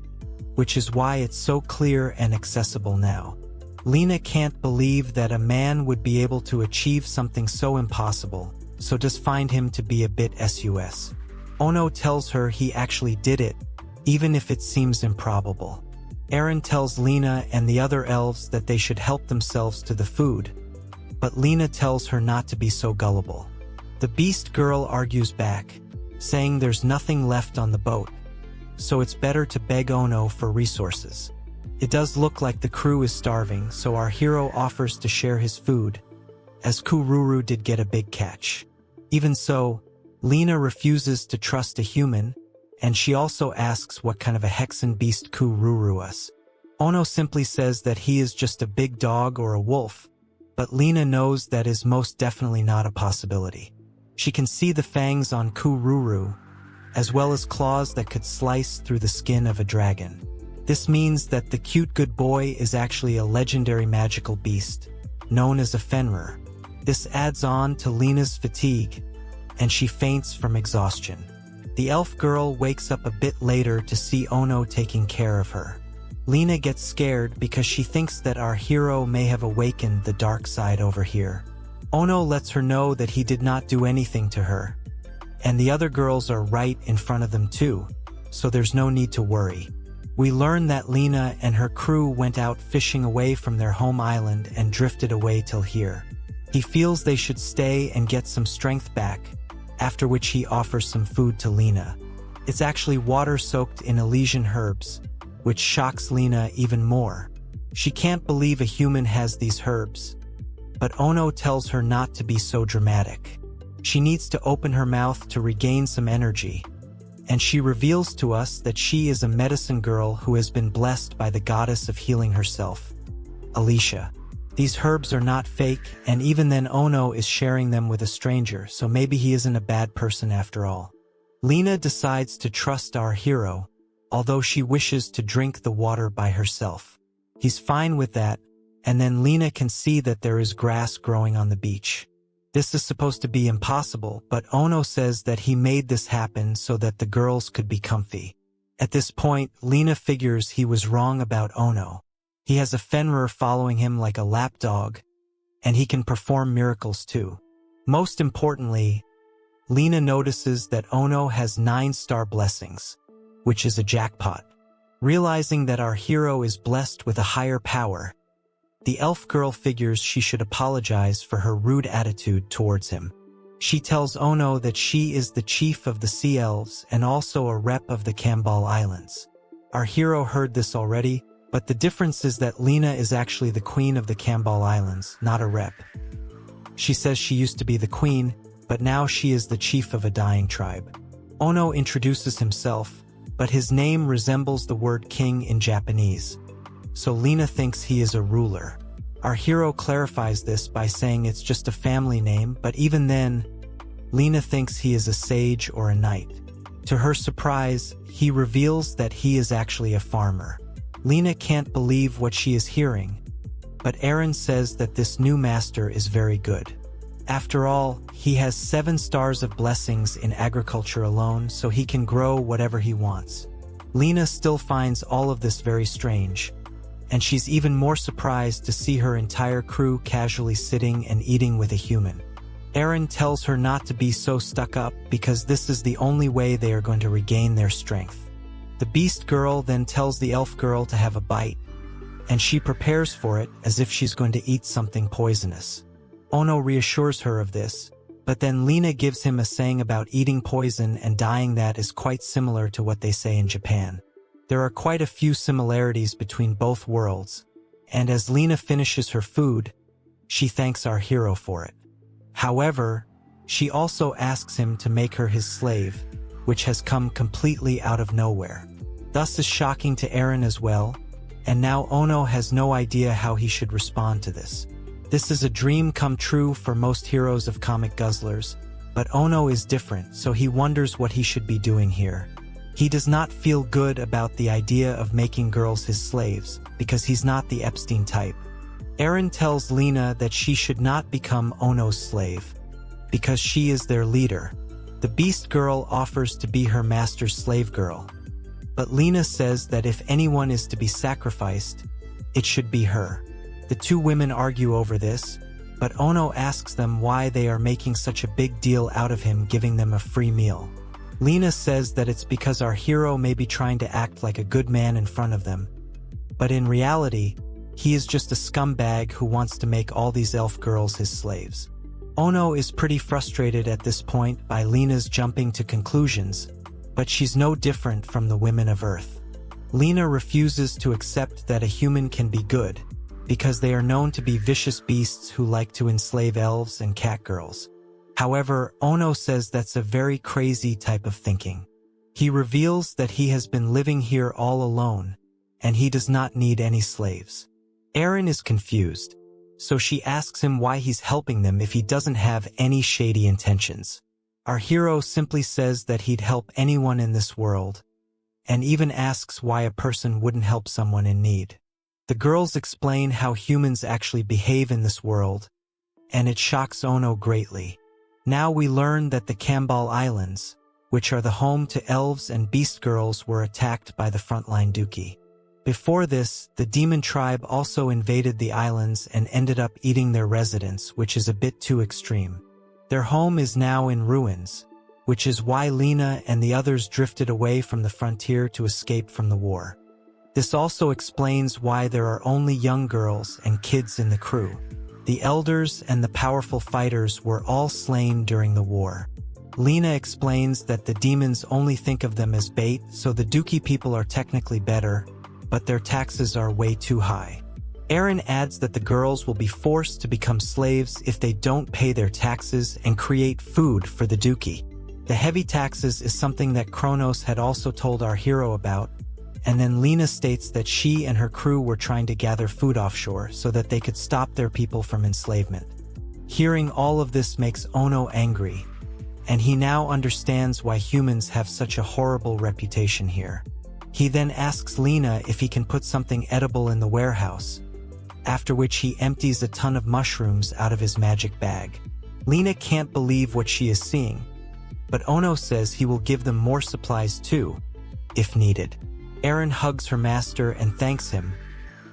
which is why it's so clear and accessible now. Lena can't believe that a man would be able to achieve something so impossible, so does find him to be a bit sus. Ono tells her he actually did it, even if it seems improbable. Eren tells Lena and the other elves that they should help themselves to the food, but Lena tells her not to be so gullible. The beast girl argues back, saying there's nothing left on the boat, so it's better to beg Ono for resources. It does look like the crew is starving, so our hero offers to share his food, as Kururu did get a big catch. Even so, Lena refuses to trust a human, and she also asks what kind of a hexen beast Kururu is. Ono simply says that he is just a big dog or a wolf, but Lena knows that is most definitely not a possibility. She can see the fangs on Kururu, as well as claws that could slice through the skin of a dragon. This means that the cute good boy is actually a legendary magical beast, known as a Fenrir. This adds on to Lena's fatigue, and she faints from exhaustion. The elf girl wakes up a bit later to see Ono taking care of her. Lena gets scared because she thinks that our hero may have awakened the dark side over here. Ono lets her know that he did not do anything to her, and the other girls are right in front of them too, so there's no need to worry. We learn that Lena and her crew went out fishing away from their home island and drifted away till here. He feels they should stay and get some strength back, after which he offers some food to Lena. It's actually water soaked in Elysian herbs, which shocks Lena even more. She can't believe a human has these herbs, but Ono tells her not to be so dramatic. She needs to open her mouth to regain some energy, and she reveals to us that she is a medicine girl who has been blessed by the goddess of healing herself, Alicia. These herbs are not fake, and even then Ono is sharing them with a stranger, so maybe he isn't a bad person after all. Lena decides to trust our hero, although she wishes to drink the water by herself. He's fine with that, and then Lena can see that there is grass growing on the beach. This is supposed to be impossible, but Ono says that he made this happen so that the girls could be comfy. At this point, Lena figures he was wrong about Ono. He has a Fenrir following him like a lapdog, and he can perform miracles too. Most importantly, Lena notices that Ono has 9-star blessings, which is a jackpot. Realizing that our hero is blessed with a higher power, the elf girl figures she should apologize for her rude attitude towards him. She tells Ono that she is the chief of the Sea Elves and also a rep of the Kambal Islands. Our hero heard this already, but the difference is that Lena is actually the queen of the Kambal Islands, not a rep. She says she used to be the queen, but now she is the chief of a dying tribe. Ono introduces himself, but his name resembles the word king in Japanese, so Lena thinks he is a ruler. Our hero clarifies this by saying it's just a family name, but even then, Lena thinks he is a sage or a knight. To her surprise, he reveals that he is actually a farmer. Lena can't believe what she is hearing, but Eren says that this new master is very good. After all, he has 7 stars of blessings in agriculture alone, so he can grow whatever he wants. Lena still finds all of this very strange, and she's even more surprised to see her entire crew casually sitting and eating with a human. Eren tells her not to be so stuck up because this is the only way they are going to regain their strength. The beast girl then tells the elf girl to have a bite, and she prepares for it as if she's going to eat something poisonous. Ono reassures her of this, but then Lena gives him a saying about eating poison and dying that is quite similar to what they say in Japan. There are quite a few similarities between both worlds, and as Lena finishes her food, she thanks our hero for it. However, she also asks him to make her his slave, which has come completely out of nowhere. Thus is shocking to Eren as well, and now Ono has no idea how he should respond to this. This is a dream come true for most heroes of comic guzzlers, but Ono is different, so he wonders what he should be doing here. He does not feel good about the idea of making girls his slaves, because he's not the Epstein type. Eren tells Lena that she should not become Ono's slave, because she is their leader. The Beast Girl offers to be her master's slave girl, but Lena says that if anyone is to be sacrificed, it should be her. The two women argue over this, but Ono asks them why they are making such a big deal out of him giving them a free meal. Lena says that it's because our hero may be trying to act like a good man in front of them, but in reality, he is just a scumbag who wants to make all these elf girls his slaves. Ono is pretty frustrated at this point by Lena's jumping to conclusions, but she's no different from the women of Earth. Lena refuses to accept that a human can be good, because they are known to be vicious beasts who like to enslave elves and catgirls. However, Ono says that's a very crazy type of thinking. He reveals that he has been living here all alone, and he does not need any slaves. Eren is confused, so she asks him why he's helping them if he doesn't have any shady intentions. Our hero simply says that he'd help anyone in this world, and even asks why a person wouldn't help someone in need. The girls explain how humans actually behave in this world, and it shocks Ono greatly. Now we learn that the Kambal Islands, which are the home to elves and beast girls, were attacked by the frontline Duki. Before this, the demon tribe also invaded the islands and ended up eating their residents, which is a bit too extreme. Their home is now in ruins, which is why Lena and the others drifted away from the frontier to escape from the war. This also explains why there are only young girls and kids in the crew. The elders and the powerful fighters were all slain during the war. Lena explains that the demons only think of them as bait, so the Duki people are technically better, but their taxes are way too high. Eren adds that the girls will be forced to become slaves if they don't pay their taxes and create food for the Duki. The heavy taxes is something that Kronos had also told our hero about, and then Lena states that she and her crew were trying to gather food offshore so that they could stop their people from enslavement. Hearing all of this makes Ono angry, and he now understands why humans have such a horrible reputation here. He then asks Lena if he can put something edible in the warehouse, after which he empties a ton of mushrooms out of his magic bag. Lena can't believe what she is seeing, but Ono says he will give them more supplies too, if needed. Eren hugs her master and thanks him,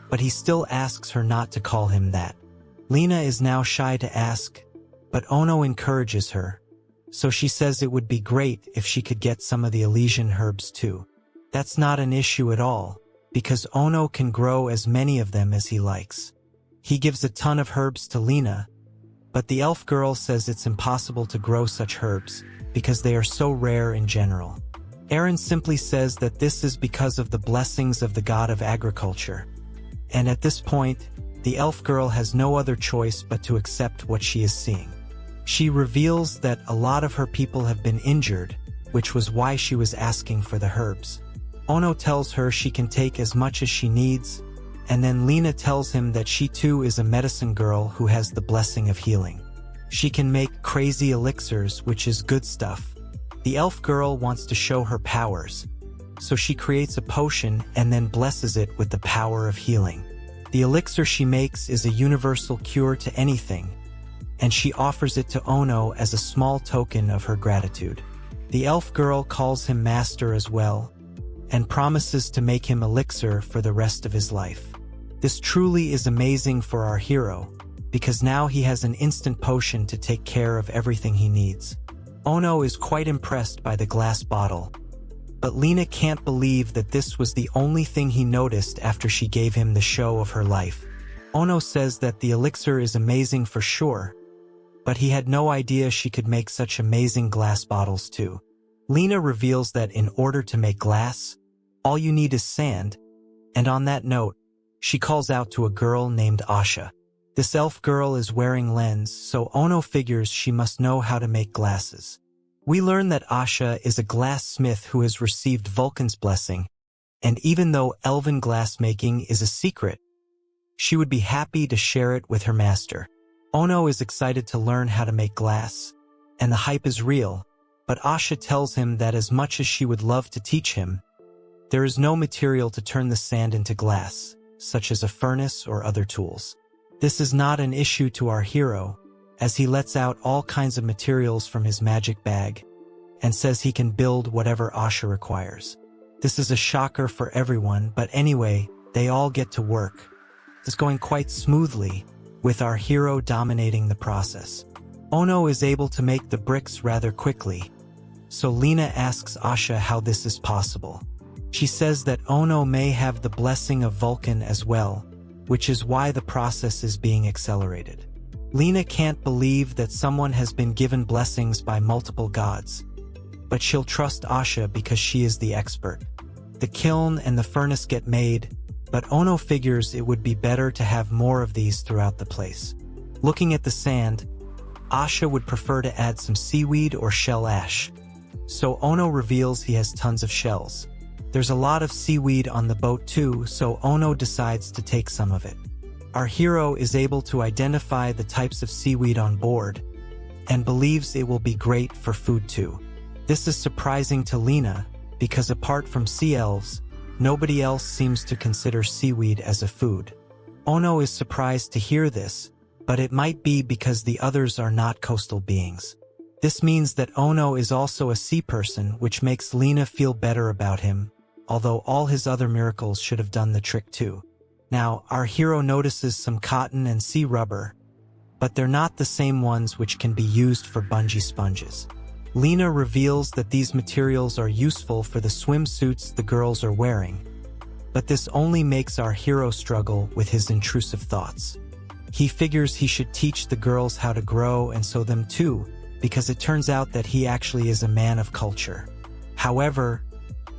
but he still asks her not to call him that. Lena is now shy to ask, but Ono encourages her, so she says it would be great if she could get some of the Elysian herbs too. That's not an issue at all, because Ono can grow as many of them as he likes. He gives a ton of herbs to Lena, but the elf girl says it's impossible to grow such herbs, because they are so rare in general. Eren simply says that this is because of the blessings of the god of agriculture. And at this point, the elf girl has no other choice but to accept what she is seeing. She reveals that a lot of her people have been injured, which was why she was asking for the herbs. Ono tells her she can take as much as she needs, and then Lena tells him that she too is a medicine girl who has the blessing of healing. She can make crazy elixirs, which is good stuff. The elf girl wants to show her powers, so she creates a potion and then blesses it with the power of healing. The elixir she makes is a universal cure to anything, and she offers it to Ono as a small token of her gratitude. The elf girl calls him master as well, and promises to make him elixir for the rest of his life. This truly is amazing for our hero, because now he has an instant potion to take care of everything he needs. Ono is quite impressed by the glass bottle, But Lena can't believe that this was the only thing he noticed after she gave him the show of her life. Ono says that the elixir is amazing for sure, but he had no idea she could make such amazing glass bottles too. Lena reveals that in order to make glass, all you need is sand, and on that note, she calls out to a girl named Asha. This elf girl is wearing lens, so Ono figures she must know how to make glasses. We learn that Asha is a glassmith who has received Vulcan's blessing, and even though elven glassmaking is a secret, she would be happy to share it with her master. Ono is excited to learn how to make glass, and the hype is real, but Asha tells him that as much as she would love to teach him, there is no material to turn the sand into glass, such as a furnace or other tools. This is not an issue to our hero, as he lets out all kinds of materials from his magic bag, and says he can build whatever Asha requires. This is a shocker for everyone, but anyway, they all get to work. It's going quite smoothly, with our hero dominating the process. Ono is able to make the bricks rather quickly, so Lena asks Asha how this is possible. She says that Ono may have the blessing of Vulcan as well, which is why the process is being accelerated. Lena can't believe that someone has been given blessings by multiple gods, but she'll trust Asha because she is the expert. The kiln and the furnace get made, but Ono figures it would be better to have more of these throughout the place. Looking at the sand, Asha would prefer to add some seaweed or shell ash, so Ono reveals he has tons of shells. There's a lot of seaweed on the boat too, so Ono decides to take some of it. Our hero is able to identify the types of seaweed on board, and believes it will be great for food too. This is surprising to Lena, because apart from sea elves, nobody else seems to consider seaweed as a food. Ono is surprised to hear this, but it might be because the others are not coastal beings. This means that Ono is also a sea person, which makes Lena feel better about him, although all his other miracles should have done the trick too. Now, our hero notices some cotton and sea rubber, but they're not the same ones which can be used for bungee sponges. Lena reveals that these materials are useful for the swimsuits the girls are wearing, but this only makes our hero struggle with his intrusive thoughts. He figures he should teach the girls how to grow and sew them too, because it turns out that he actually is a man of culture. However,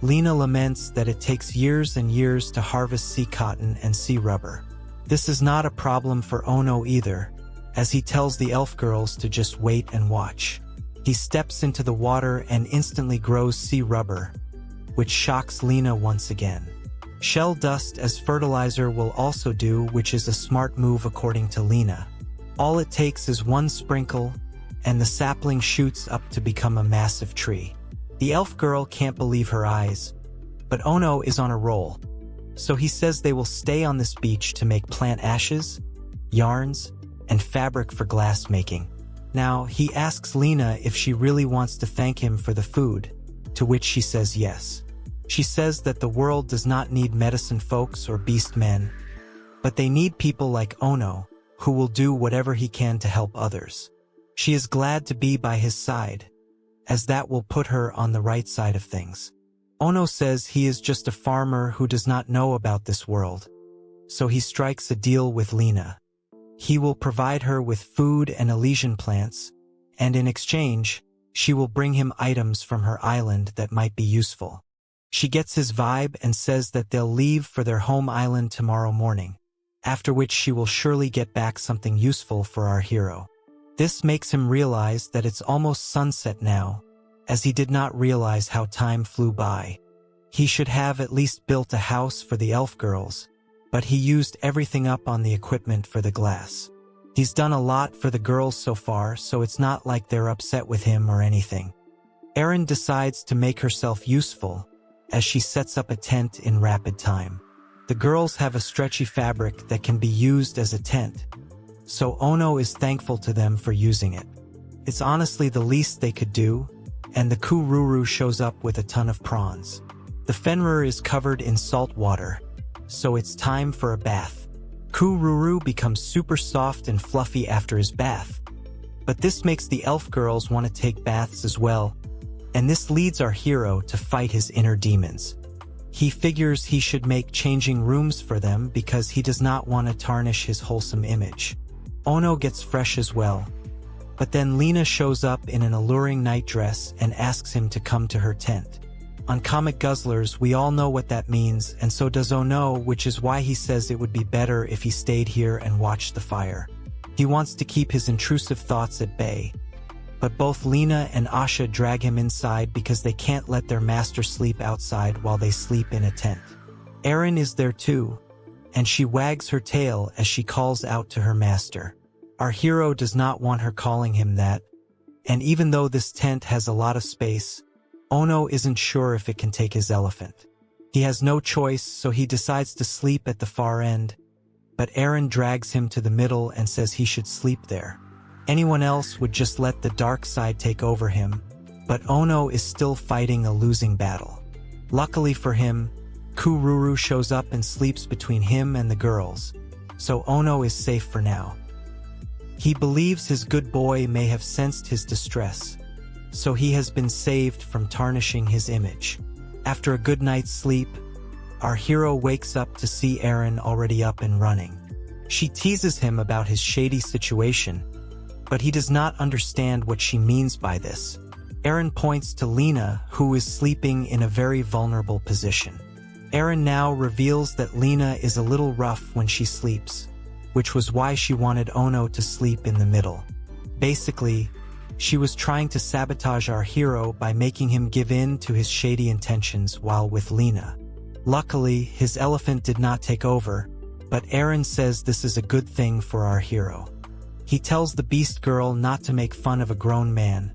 Lena laments that it takes years and years to harvest sea cotton and sea rubber. This is not a problem for Ono either, as he tells the elf girls to just wait and watch. He steps into the water and instantly grows sea rubber, which shocks Lena once again. Shell dust as fertilizer will also do, which is a smart move according to Lena. All it takes is one sprinkle, and the sapling shoots up to become a massive tree. The elf girl can't believe her eyes, but Ono is on a roll, so he says they will stay on this beach to make plant ashes, yarns, and fabric for glass making. Now, he asks Lena if she really wants to thank him for the food, to which she says yes. She says that the world does not need medicine folks or beast men, but they need people like Ono, who will do whatever he can to help others. She is glad to be by his side, as that will put her on the right side of things. Ono says he is just a farmer who does not know about this world, so he strikes a deal with Lena. He will provide her with food and Elysian plants, and in exchange, she will bring him items from her island that might be useful. She gets his vibe and says that they'll leave for their home island tomorrow morning, after which she will surely get back something useful for our hero. This makes him realize that it's almost sunset now, as he did not realize how time flew by. He should have at least built a house for the elf girls, but he used everything up on the equipment for the glass. He's done a lot for the girls so far, so it's not like they're upset with him or anything. Erin decides to make herself useful, as she sets up a tent in rapid time. The girls have a stretchy fabric that can be used as a tent, so Ono is thankful to them for using it. It's honestly the least they could do, and the Kururu shows up with a ton of prawns. The Fenrir is covered in salt water, so it's time for a bath. Kururu becomes super soft and fluffy after his bath, but this makes the elf girls want to take baths as well, and this leads our hero to fight his inner demons. He figures he should make changing rooms for them because he does not want to tarnish his wholesome image. Ono gets fresh as well, but then Lena shows up in an alluring night dress and asks him to come to her tent. On Comic Guzzlers, we all know what that means, and so does Ono, which is why he says it would be better if he stayed here and watched the fire. He wants to keep his intrusive thoughts at bay. But both Lena and Asha drag him inside because they can't let their master sleep outside while they sleep in a tent. Erin is there too, and she wags her tail as she calls out to her master. Our hero does not want her calling him that, and even though this tent has a lot of space, Ono isn't sure if it can take his elephant. He has no choice, so he decides to sleep at the far end, but Erin drags him to the middle and says he should sleep there. Anyone else would just let the dark side take over him, but Ono is still fighting a losing battle. Luckily for him, Kururu shows up and sleeps between him and the girls, so Ono is safe for now. He believes his good boy may have sensed his distress, so he has been saved from tarnishing his image. After a good night's sleep, our hero wakes up to see Erin already up and running. She teases him about his shady situation, but he does not understand what she means by this. Erin points to Lena, who is sleeping in a very vulnerable position. Erin now reveals that Lena is a little rough when she sleeps, which was why she wanted Ono to sleep in the middle. Basically, she was trying to sabotage our hero by making him give in to his shady intentions while with Lena. Luckily, his elephant did not take over, but Erin says this is a good thing for our hero. He tells the beast girl not to make fun of a grown man,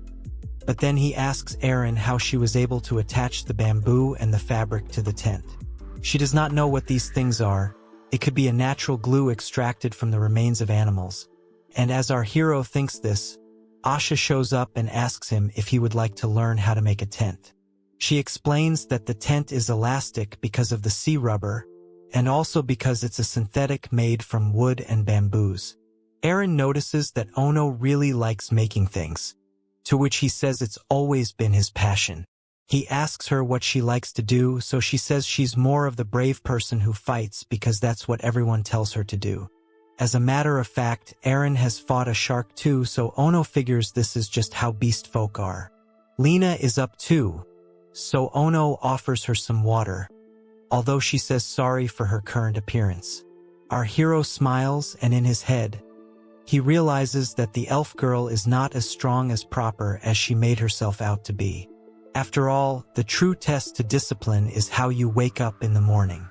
but then he asks Erin how she was able to attach the bamboo and the fabric to the tent. She does not know what these things are. It could be a natural glue extracted from the remains of animals. And as our hero thinks this, Asha shows up and asks him if he would like to learn how to make a tent. She explains that the tent is elastic because of the sea rubber, and also because it's a synthetic made from wood and bamboos. Erin notices that Ono really likes making things, to which he says it's always been his passion. He asks her what she likes to do, so she says she's more of the brave person who fights because that's what everyone tells her to do. As a matter of fact, Erin has fought a shark too, so Ono figures this is just how beast folk are. Lena is up too, so Ono offers her some water, although she says sorry for her current appearance. Our hero smiles, and in his head, he realizes that the elf girl is not as strong as proper as she made herself out to be. After all, the true test to discipline is how you wake up in the morning.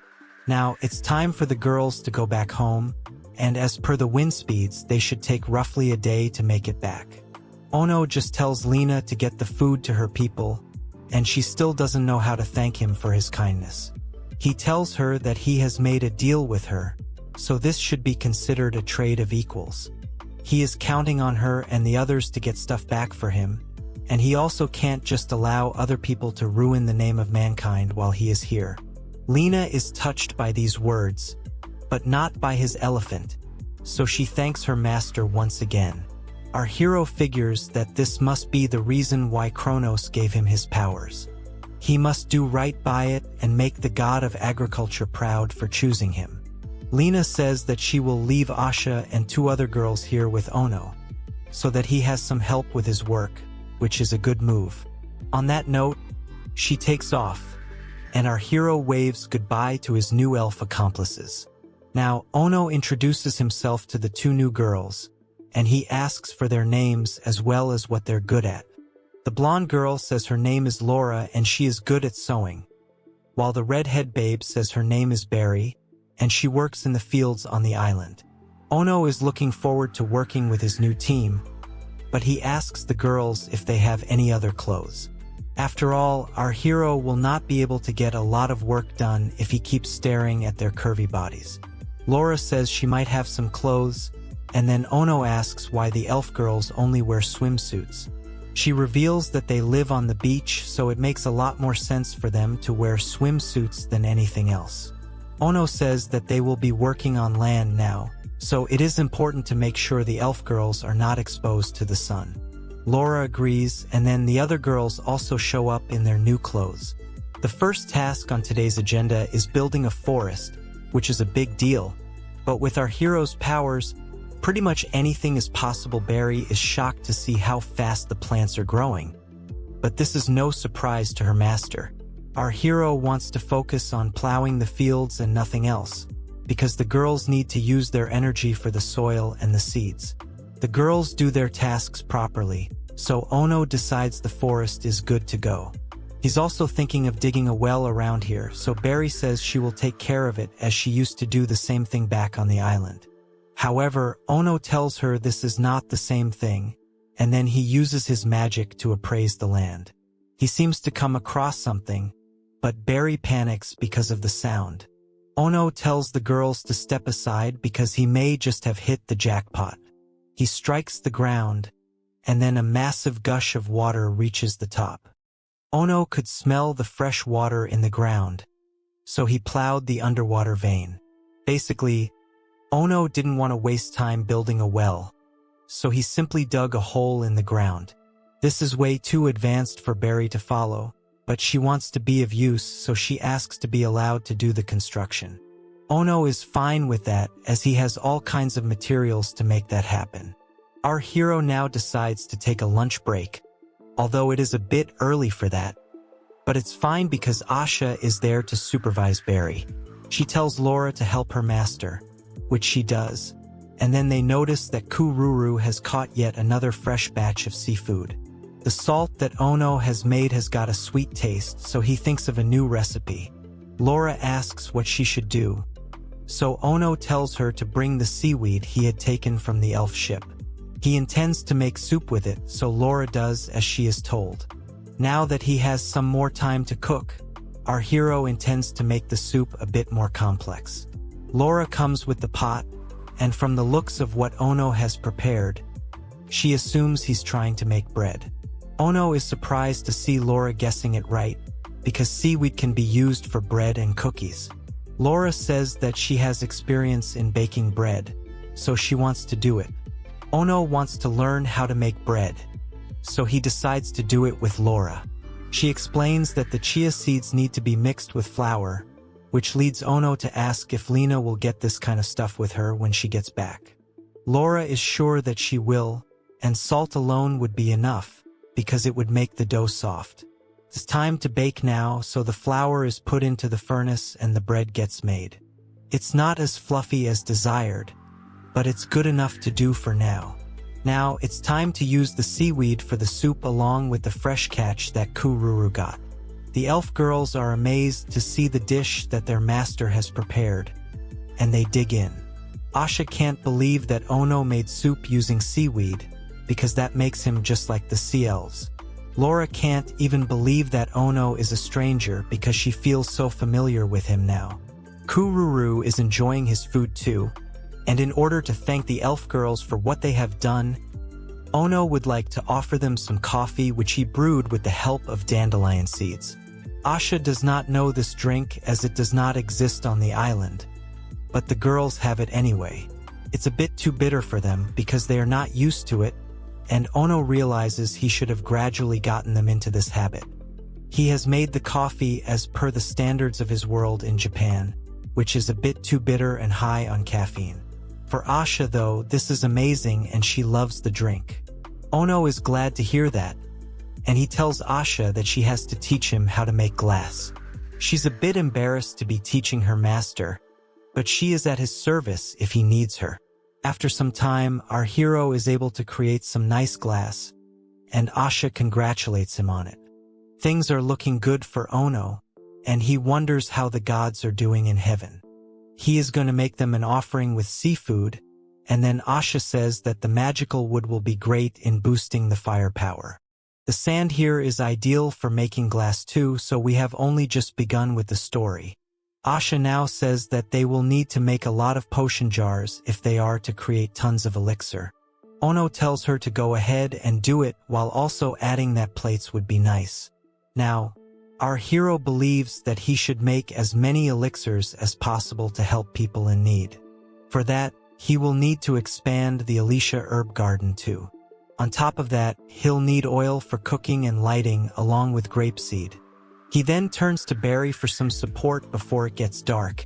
Now, it's time for the girls to go back home, and as per the wind speeds, they should take roughly a day to make it back. Ono just tells Lena to get the food to her people, and she still doesn't know how to thank him for his kindness. He tells her that he has made a deal with her, so this should be considered a trade of equals. He is counting on her and the others to get stuff back for him, and he also can't just allow other people to ruin the name of mankind while he is here. Lena is touched by these words, but not by his elephant, so she thanks her master once again. Our hero figures that this must be the reason why Kronos gave him his powers. He must do right by it and make the god of agriculture proud for choosing him. Lena says that she will leave Asha and 2 other girls here with Ono, so that he has some help with his work, which is a good move. On that note, she takes off, and our hero waves goodbye to his new elf accomplices. Now, Ono introduces himself to the 2 new girls, and he asks for their names as well as what they're good at. The blonde girl says her name is Laura and she is good at sewing, while the redhead babe says her name is Barry, and she works in the fields on the island. Ono is looking forward to working with his new team, but he asks the girls if they have any other clothes. After all, our hero will not be able to get a lot of work done if he keeps staring at their curvy bodies. Laura says she might have some clothes, and then Ono asks why the elf girls only wear swimsuits. She reveals that they live on the beach, so it makes a lot more sense for them to wear swimsuits than anything else. Ono says that they will be working on land now, so it is important to make sure the elf girls are not exposed to the sun. Laura agrees, and then the other girls also show up in their new clothes. The first task on today's agenda is building a forest, which is a big deal. But with our hero's powers, pretty much anything is possible. Barry is shocked to see how fast the plants are growing. But this is no surprise to her master. Our hero wants to focus on plowing the fields and nothing else, because the girls need to use their energy for the soil and the seeds. The girls do their tasks properly, so Ono decides the forest is good to go. He's also thinking of digging a well around here, so Barry says she will take care of it as she used to do the same thing back on the island. However, Ono tells her this is not the same thing, and then he uses his magic to appraise the land. He seems to come across something, but Barry panics because of the sound. Ono tells the girls to step aside because he may just have hit the jackpot. He strikes the ground, and then a massive gush of water reaches the top. Ono could smell the fresh water in the ground, so he plowed the underwater vein. Basically, Ono didn't want to waste time building a well, so he simply dug a hole in the ground. This is way too advanced for Barry to follow, but she wants to be of use, so she asks to be allowed to do the construction. Ono is fine with that, as he has all kinds of materials to make that happen. Our hero now decides to take a lunch break, although it is a bit early for that. But it's fine because Asha is there to supervise Barry. She tells Laura to help her master, which she does, and then they notice that Kururu has caught yet another fresh batch of seafood. The salt that Ono has made has got a sweet taste, so he thinks of a new recipe. Laura asks what she should do, so Ono tells her to bring the seaweed he had taken from the elf ship. He intends to make soup with it, so Laura does as she is told. Now that he has some more time to cook, our hero intends to make the soup a bit more complex. Laura comes with the pot, and from the looks of what Ono has prepared, she assumes he's trying to make bread. Ono is surprised to see Laura guessing it right, because seaweed can be used for bread and cookies. Laura says that she has experience in baking bread, so she wants to do it. Ono wants to learn how to make bread, so he decides to do it with Laura. She explains that the chia seeds need to be mixed with flour, which leads Ono to ask if Lena will get this kind of stuff with her when she gets back. Laura is sure that she will, and salt alone would be enough, because it would make the dough soft. It's time to bake now, so the flour is put into the furnace and the bread gets made. It's not as fluffy as desired, but it's good enough to do for now. Now, it's time to use the seaweed for the soup along with the fresh catch that Kururu got. The elf girls are amazed to see the dish that their master has prepared, and they dig in. Asha can't believe that Ono made soup using seaweed, because that makes him just like the sea elves. Laura can't even believe that Ono is a stranger because she feels so familiar with him now. Kururu is enjoying his food too, and in order to thank the elf girls for what they have done, Ono would like to offer them some coffee which he brewed with the help of dandelion seeds. Asha does not know this drink as it does not exist on the island, but the girls have it anyway. It's a bit too bitter for them because they are not used to it, and Ono realizes he should have gradually gotten them into this habit. He has made the coffee as per the standards of his world in Japan, which is a bit too bitter and high on caffeine. For Asha though, this is amazing and she loves the drink. Ono is glad to hear that, and he tells Asha that she has to teach him how to make glass. She's a bit embarrassed to be teaching her master, but she is at his service if he needs her. After some time, our hero is able to create some nice glass, and Asha congratulates him on it. Things are looking good for Ono, and he wonders how the gods are doing in heaven. He is going to make them an offering with seafood, and then Asha says that the magical wood will be great in boosting the firepower. The sand here is ideal for making glass too, so we have only just begun with the story. Asha now says that they will need to make a lot of potion jars if they are to create tons of elixir. Ono tells her to go ahead and do it while also adding that plates would be nice. Now, our hero believes that he should make as many elixirs as possible to help people in need. For that, he will need to expand the Alicia herb garden too. On top of that, he'll need oil for cooking and lighting along with grapeseed. He then turns to Barry for some support before it gets dark,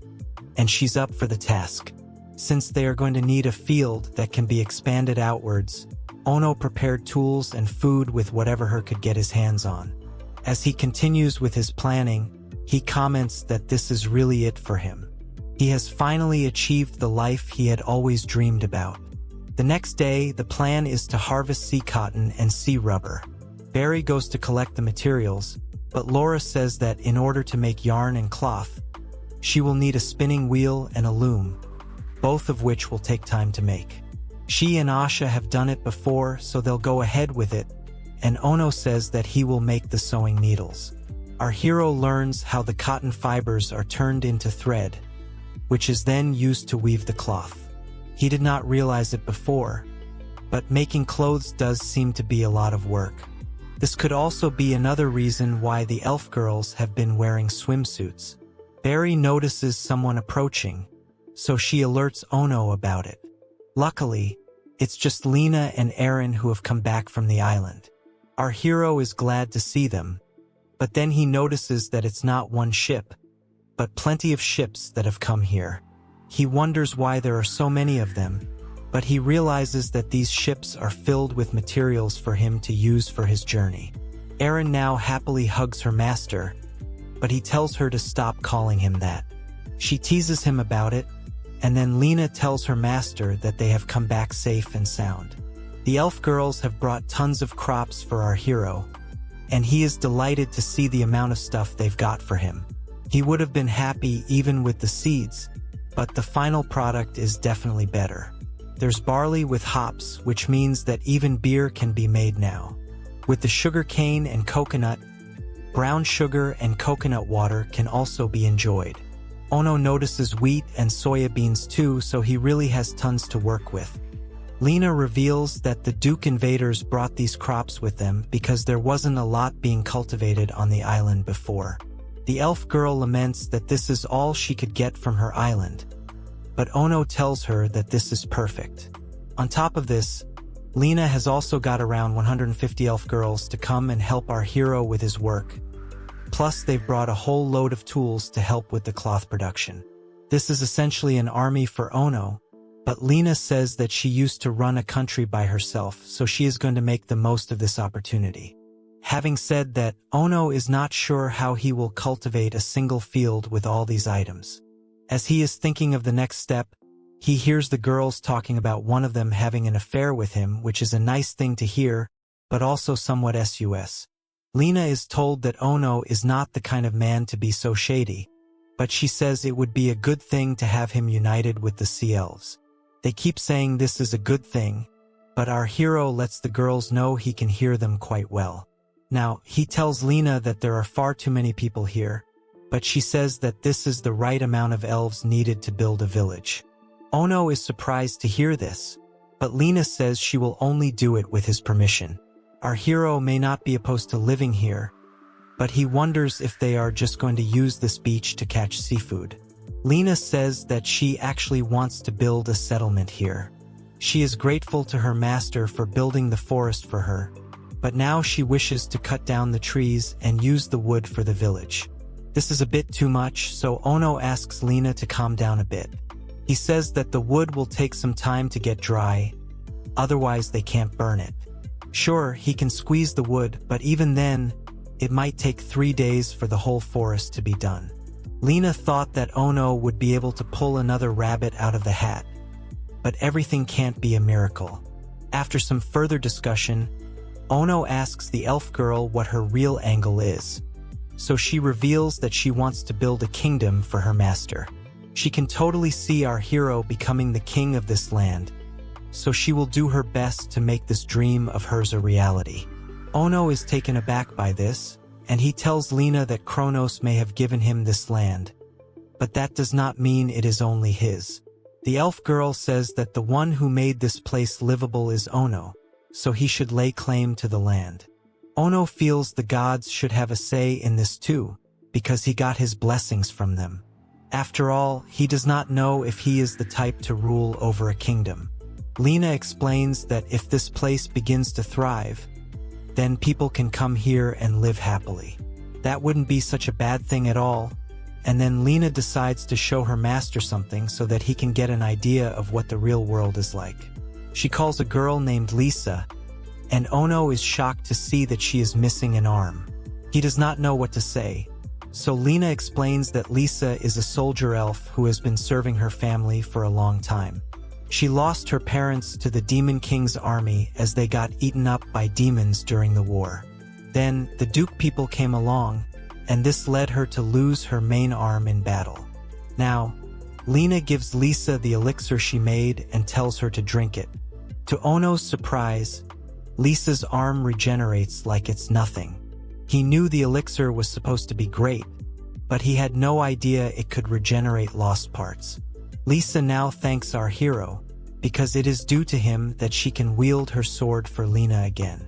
and she's up for the task. Since they are going to need a field that can be expanded outwards, Ono prepared tools and food with whatever her could get his hands on. As he continues with his planning, he comments that this is really it for him. He has finally achieved the life he had always dreamed about. The next day, the plan is to harvest sea cotton and sea rubber. Barry goes to collect the materials, but Laura says that in order to make yarn and cloth, she will need a spinning wheel and a loom, both of which will take time to make. She and Asha have done it before, so they'll go ahead with it, and Ono says that he will make the sewing needles. Our hero learns how the cotton fibers are turned into thread, which is then used to weave the cloth. He did not realize it before, but making clothes does seem to be a lot of work. This could also be another reason why the elf girls have been wearing swimsuits. Barry notices someone approaching, so she alerts Ono about it. Luckily, it's just Lena and Aaron who have come back from the island. Our hero is glad to see them, but then he notices that it's not one ship, but plenty of ships that have come here. He wonders why there are so many of them, but he realizes that these ships are filled with materials for him to use for his journey. Aaron now happily hugs her master, but he tells her to stop calling him that. She teases him about it, and then Lena tells her master that they have come back safe and sound. The elf girls have brought tons of crops for our hero, and he is delighted to see the amount of stuff they've got for him. He would have been happy even with the seeds, but the final product is definitely better. There's barley with hops, which means that even beer can be made now. With the sugar cane and coconut, brown sugar and coconut water can also be enjoyed. Ono notices wheat and soya beans too, so he really has tons to work with. Lena reveals that the Duke invaders brought these crops with them because there wasn't a lot being cultivated on the island before. The elf girl laments that this is all she could get from her island, but Ono tells her that this is perfect. On top of this, Lena has also got around 150 elf girls to come and help our hero with his work. Plus, they've brought a whole load of tools to help with the cloth production. This is essentially an army for Ono, but Lena says that she used to run a country by herself, so she is going to make the most of this opportunity. Having said that, Ono is not sure how he will cultivate a single field with all these items. As he is thinking of the next step, he hears the girls talking about one of them having an affair with him, which is a nice thing to hear, but also somewhat sus. Lena is told that Ono is not the kind of man to be so shady, but she says it would be a good thing to have him united with the Sea Elves. They keep saying this is a good thing, but our hero lets the girls know he can hear them quite well. Now, he tells Lena that there are far too many people here, but she says that this is the right amount of elves needed to build a village. Ono is surprised to hear this, but Lena says she will only do it with his permission. Our hero may not be opposed to living here, but he wonders if they are just going to use this beach to catch seafood. Lena says that she actually wants to build a settlement here. She is grateful to her master for building the forest for her, but now she wishes to cut down the trees and use the wood for the village. This is a bit too much, so Ono asks Lena to calm down a bit. He says that the wood will take some time to get dry, otherwise they can't burn it. Sure, he can squeeze the wood, but even then, it might take 3 days for the whole forest to be done. Lena thought that Ono would be able to pull another rabbit out of the hat, but everything can't be a miracle. After some further discussion, Ono asks the elf girl what her real angle is, so she reveals that she wants to build a kingdom for her master. She can totally see our hero becoming the king of this land, so she will do her best to make this dream of hers a reality. Ono is taken aback by this, and he tells Lena that Kronos may have given him this land, but that does not mean it is only his. The elf girl says that the one who made this place livable is Ono, so he should lay claim to the land. Ono feels the gods should have a say in this too, because he got his blessings from them. After all, he does not know if he is the type to rule over a kingdom. Lena explains that if this place begins to thrive, then people can come here and live happily. That wouldn't be such a bad thing at all. And then Lena decides to show her master something so that he can get an idea of what the real world is like. She calls a girl named Lisa, and Ono is shocked to see that she is missing an arm. He does not know what to say, so Lena explains that Lisa is a soldier elf who has been serving her family for a long time. She lost her parents to the Demon King's army as they got eaten up by demons during the war. Then, the Duke people came along, and this led her to lose her main arm in battle. Now, Lena gives Lisa the elixir she made and tells her to drink it. To Ono's surprise, Lisa's arm regenerates like it's nothing. He knew the elixir was supposed to be great, but he had no idea it could regenerate lost parts. Lisa now thanks our hero, because it is due to him that she can wield her sword for Lena again.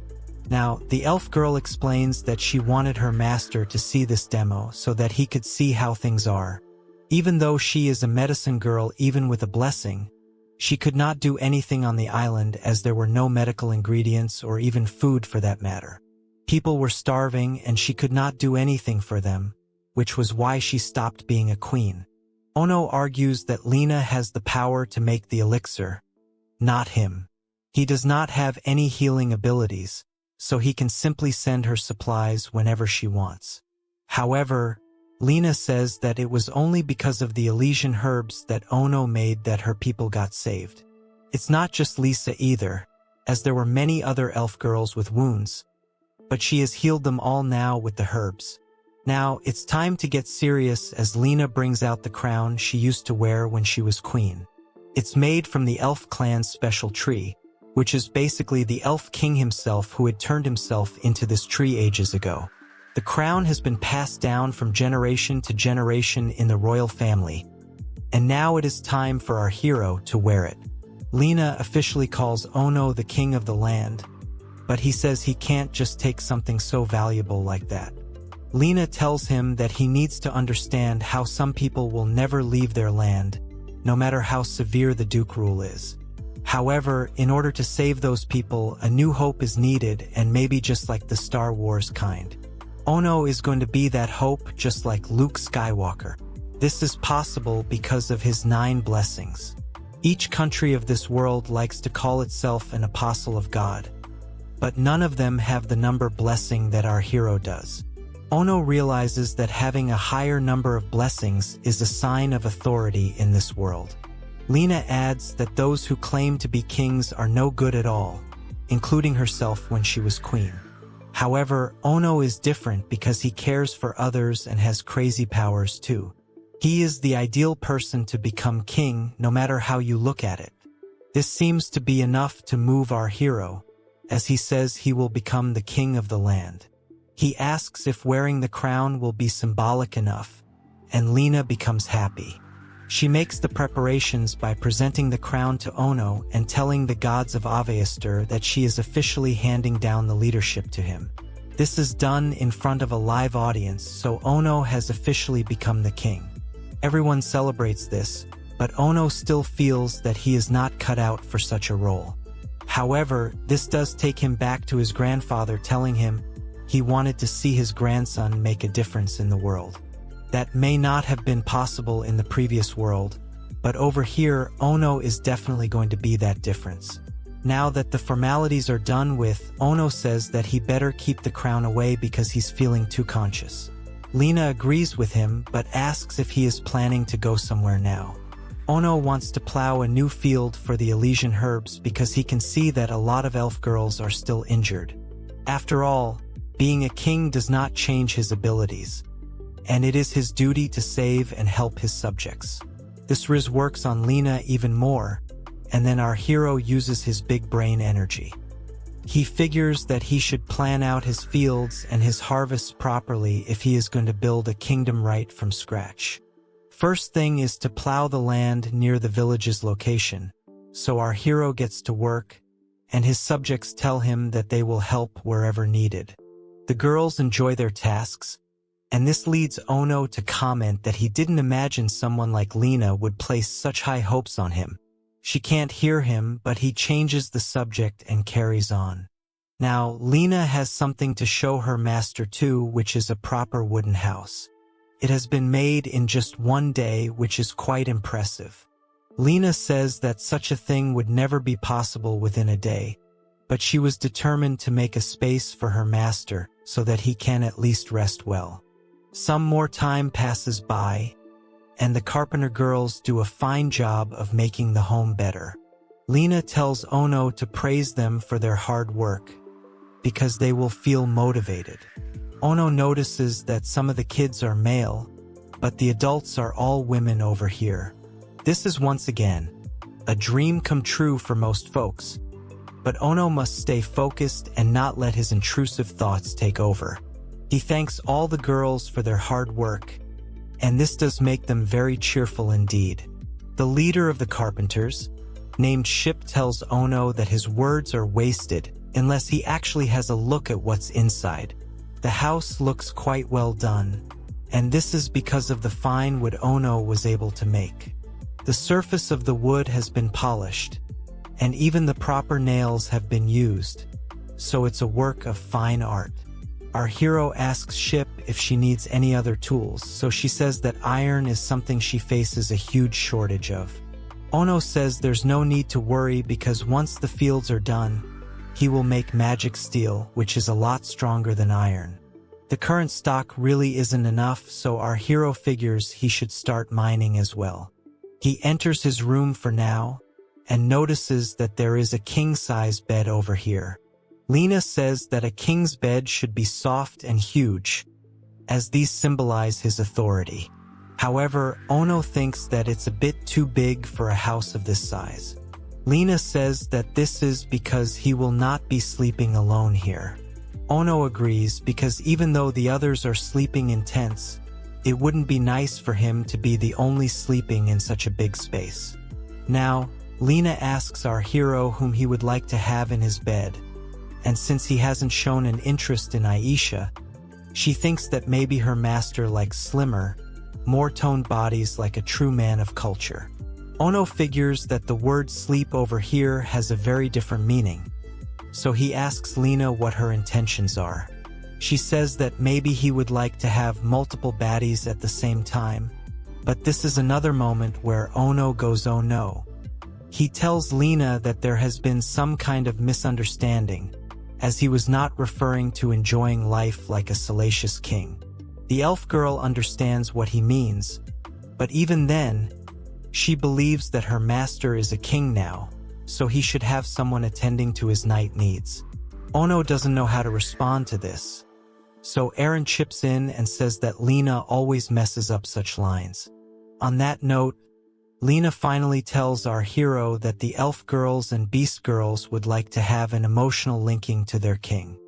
Now, the elf girl explains that she wanted her master to see this demo so that he could see how things are. Even though she is a medicine girl even with a blessing, she could not do anything on the island as there were no medical ingredients or even food for that matter. People were starving and she could not do anything for them, which was why she stopped being a queen. Ono argues that Lena has the power to make the elixir, not him. He does not have any healing abilities, so he can simply send her supplies whenever she wants. However, Lena says that it was only because of the Elysian herbs that Ono made that her people got saved. It's not just Lisa either, as there were many other elf girls with wounds, but she has healed them all now with the herbs. Now, it's time to get serious as Lena brings out the crown she used to wear when she was queen. It's made from the elf clan's special tree, which is basically the elf king himself who had turned himself into this tree ages ago. The crown has been passed down from generation to generation in the royal family, and now it is time for our hero to wear it. Lena officially calls Ono the king of the land, but he says he can't just take something so valuable like that. Lena tells him that he needs to understand how some people will never leave their land, no matter how severe the Duke rule is. However, in order to save those people, a new hope is needed, and maybe just like the Star Wars kind. Ono is going to be that hope just like Luke Skywalker. This is possible because of his 9 blessings. Each country of this world likes to call itself an apostle of God, but none of them have the number blessing that our hero does. Ono realizes that having a higher number of blessings is a sign of authority in this world. Lena adds that those who claim to be kings are no good at all, including herself when she was queen. However, Ono is different because he cares for others and has crazy powers too. He is the ideal person to become king no matter how you look at it. This seems to be enough to move our hero, as he says he will become the king of the land. He asks if wearing the crown will be symbolic enough, and Lena becomes happy. She makes the preparations by presenting the crown to Ono and telling the gods of Avestor that she is officially handing down the leadership to him. This is done in front of a live audience, so Ono has officially become the king. Everyone celebrates this, but Ono still feels that he is not cut out for such a role. However, this does take him back to his grandfather telling him he wanted to see his grandson make a difference in the world. That may not have been possible in the previous world, but over here, Ono is definitely going to be that difference. Now that the formalities are done with, Ono says that he better keep the crown away because he's feeling too conscious. Lena agrees with him, but asks if he is planning to go somewhere now. Ono wants to plow a new field for the Elysian herbs because he can see that a lot of elf girls are still injured. After all, being a king does not change his abilities, and it is his duty to save and help his subjects. This rizz works on Lena even more, and then our hero uses his big brain energy. He figures that he should plan out his fields and his harvests properly if he is going to build a kingdom right from scratch. First thing is to plow the land near the village's location, so our hero gets to work, and his subjects tell him that they will help wherever needed. The girls enjoy their tasks, and this leads Ono to comment that he didn't imagine someone like Lena would place such high hopes on him. She can't hear him, but he changes the subject and carries on. Now, Lena has something to show her master too, which is a proper wooden house. It has been made in just one day, which is quite impressive. Lena says that such a thing would never be possible within a day, but she was determined to make a space for her master so that he can at least rest well. Some more time passes by, and the carpenter girls do a fine job of making the home better. Lena tells Ono to praise them for their hard work, because they will feel motivated. Ono notices that some of the kids are male, but the adults are all women over here. This is once again a dream come true for most folks, but Ono must stay focused and not let his intrusive thoughts take over. He thanks all the girls for their hard work, and this does make them very cheerful indeed. The leader of the carpenters, named Ship, tells Ono that his words are wasted unless he actually has a look at what's inside. The house looks quite well done, and this is because of the fine wood Ono was able to make. The surface of the wood has been polished, and even the proper nails have been used, so it's a work of fine art. Our hero asks Ship if she needs any other tools, so she says that iron is something she faces a huge shortage of. Ono says there's no need to worry because once the fields are done, he will make magic steel, which is a lot stronger than iron. The current stock really isn't enough, so our hero figures he should start mining as well. He enters his room for now, and notices that there is a king-size bed over here. Lena says that a king's bed should be soft and huge, as these symbolize his authority. However, Ono thinks that it's a bit too big for a house of this size. Lena says that this is because he will not be sleeping alone here. Ono agrees because even though the others are sleeping in tents, it wouldn't be nice for him to be the only sleeping in such a big space. Now, Lena asks our hero whom he would like to have in his bed, and since he hasn't shown an interest in Aisha, she thinks that maybe her master likes slimmer, more toned bodies like a true man of culture. Ono figures that the word sleep over here has a very different meaning, so he asks Lena what her intentions are. She says that maybe he would like to have multiple baddies at the same time, but this is another moment where Ono goes oh no. He tells Lena that there has been some kind of misunderstanding, as he was not referring to enjoying life like a salacious king. The elf girl understands what he means, but even then, she believes that her master is a king now, so he should have someone attending to his night needs. Ono doesn't know how to respond to this, so Aaron chips in and says that Lena always messes up such lines. On that note, Lena finally tells our hero that the elf girls and beast girls would like to have an emotional linking to their king.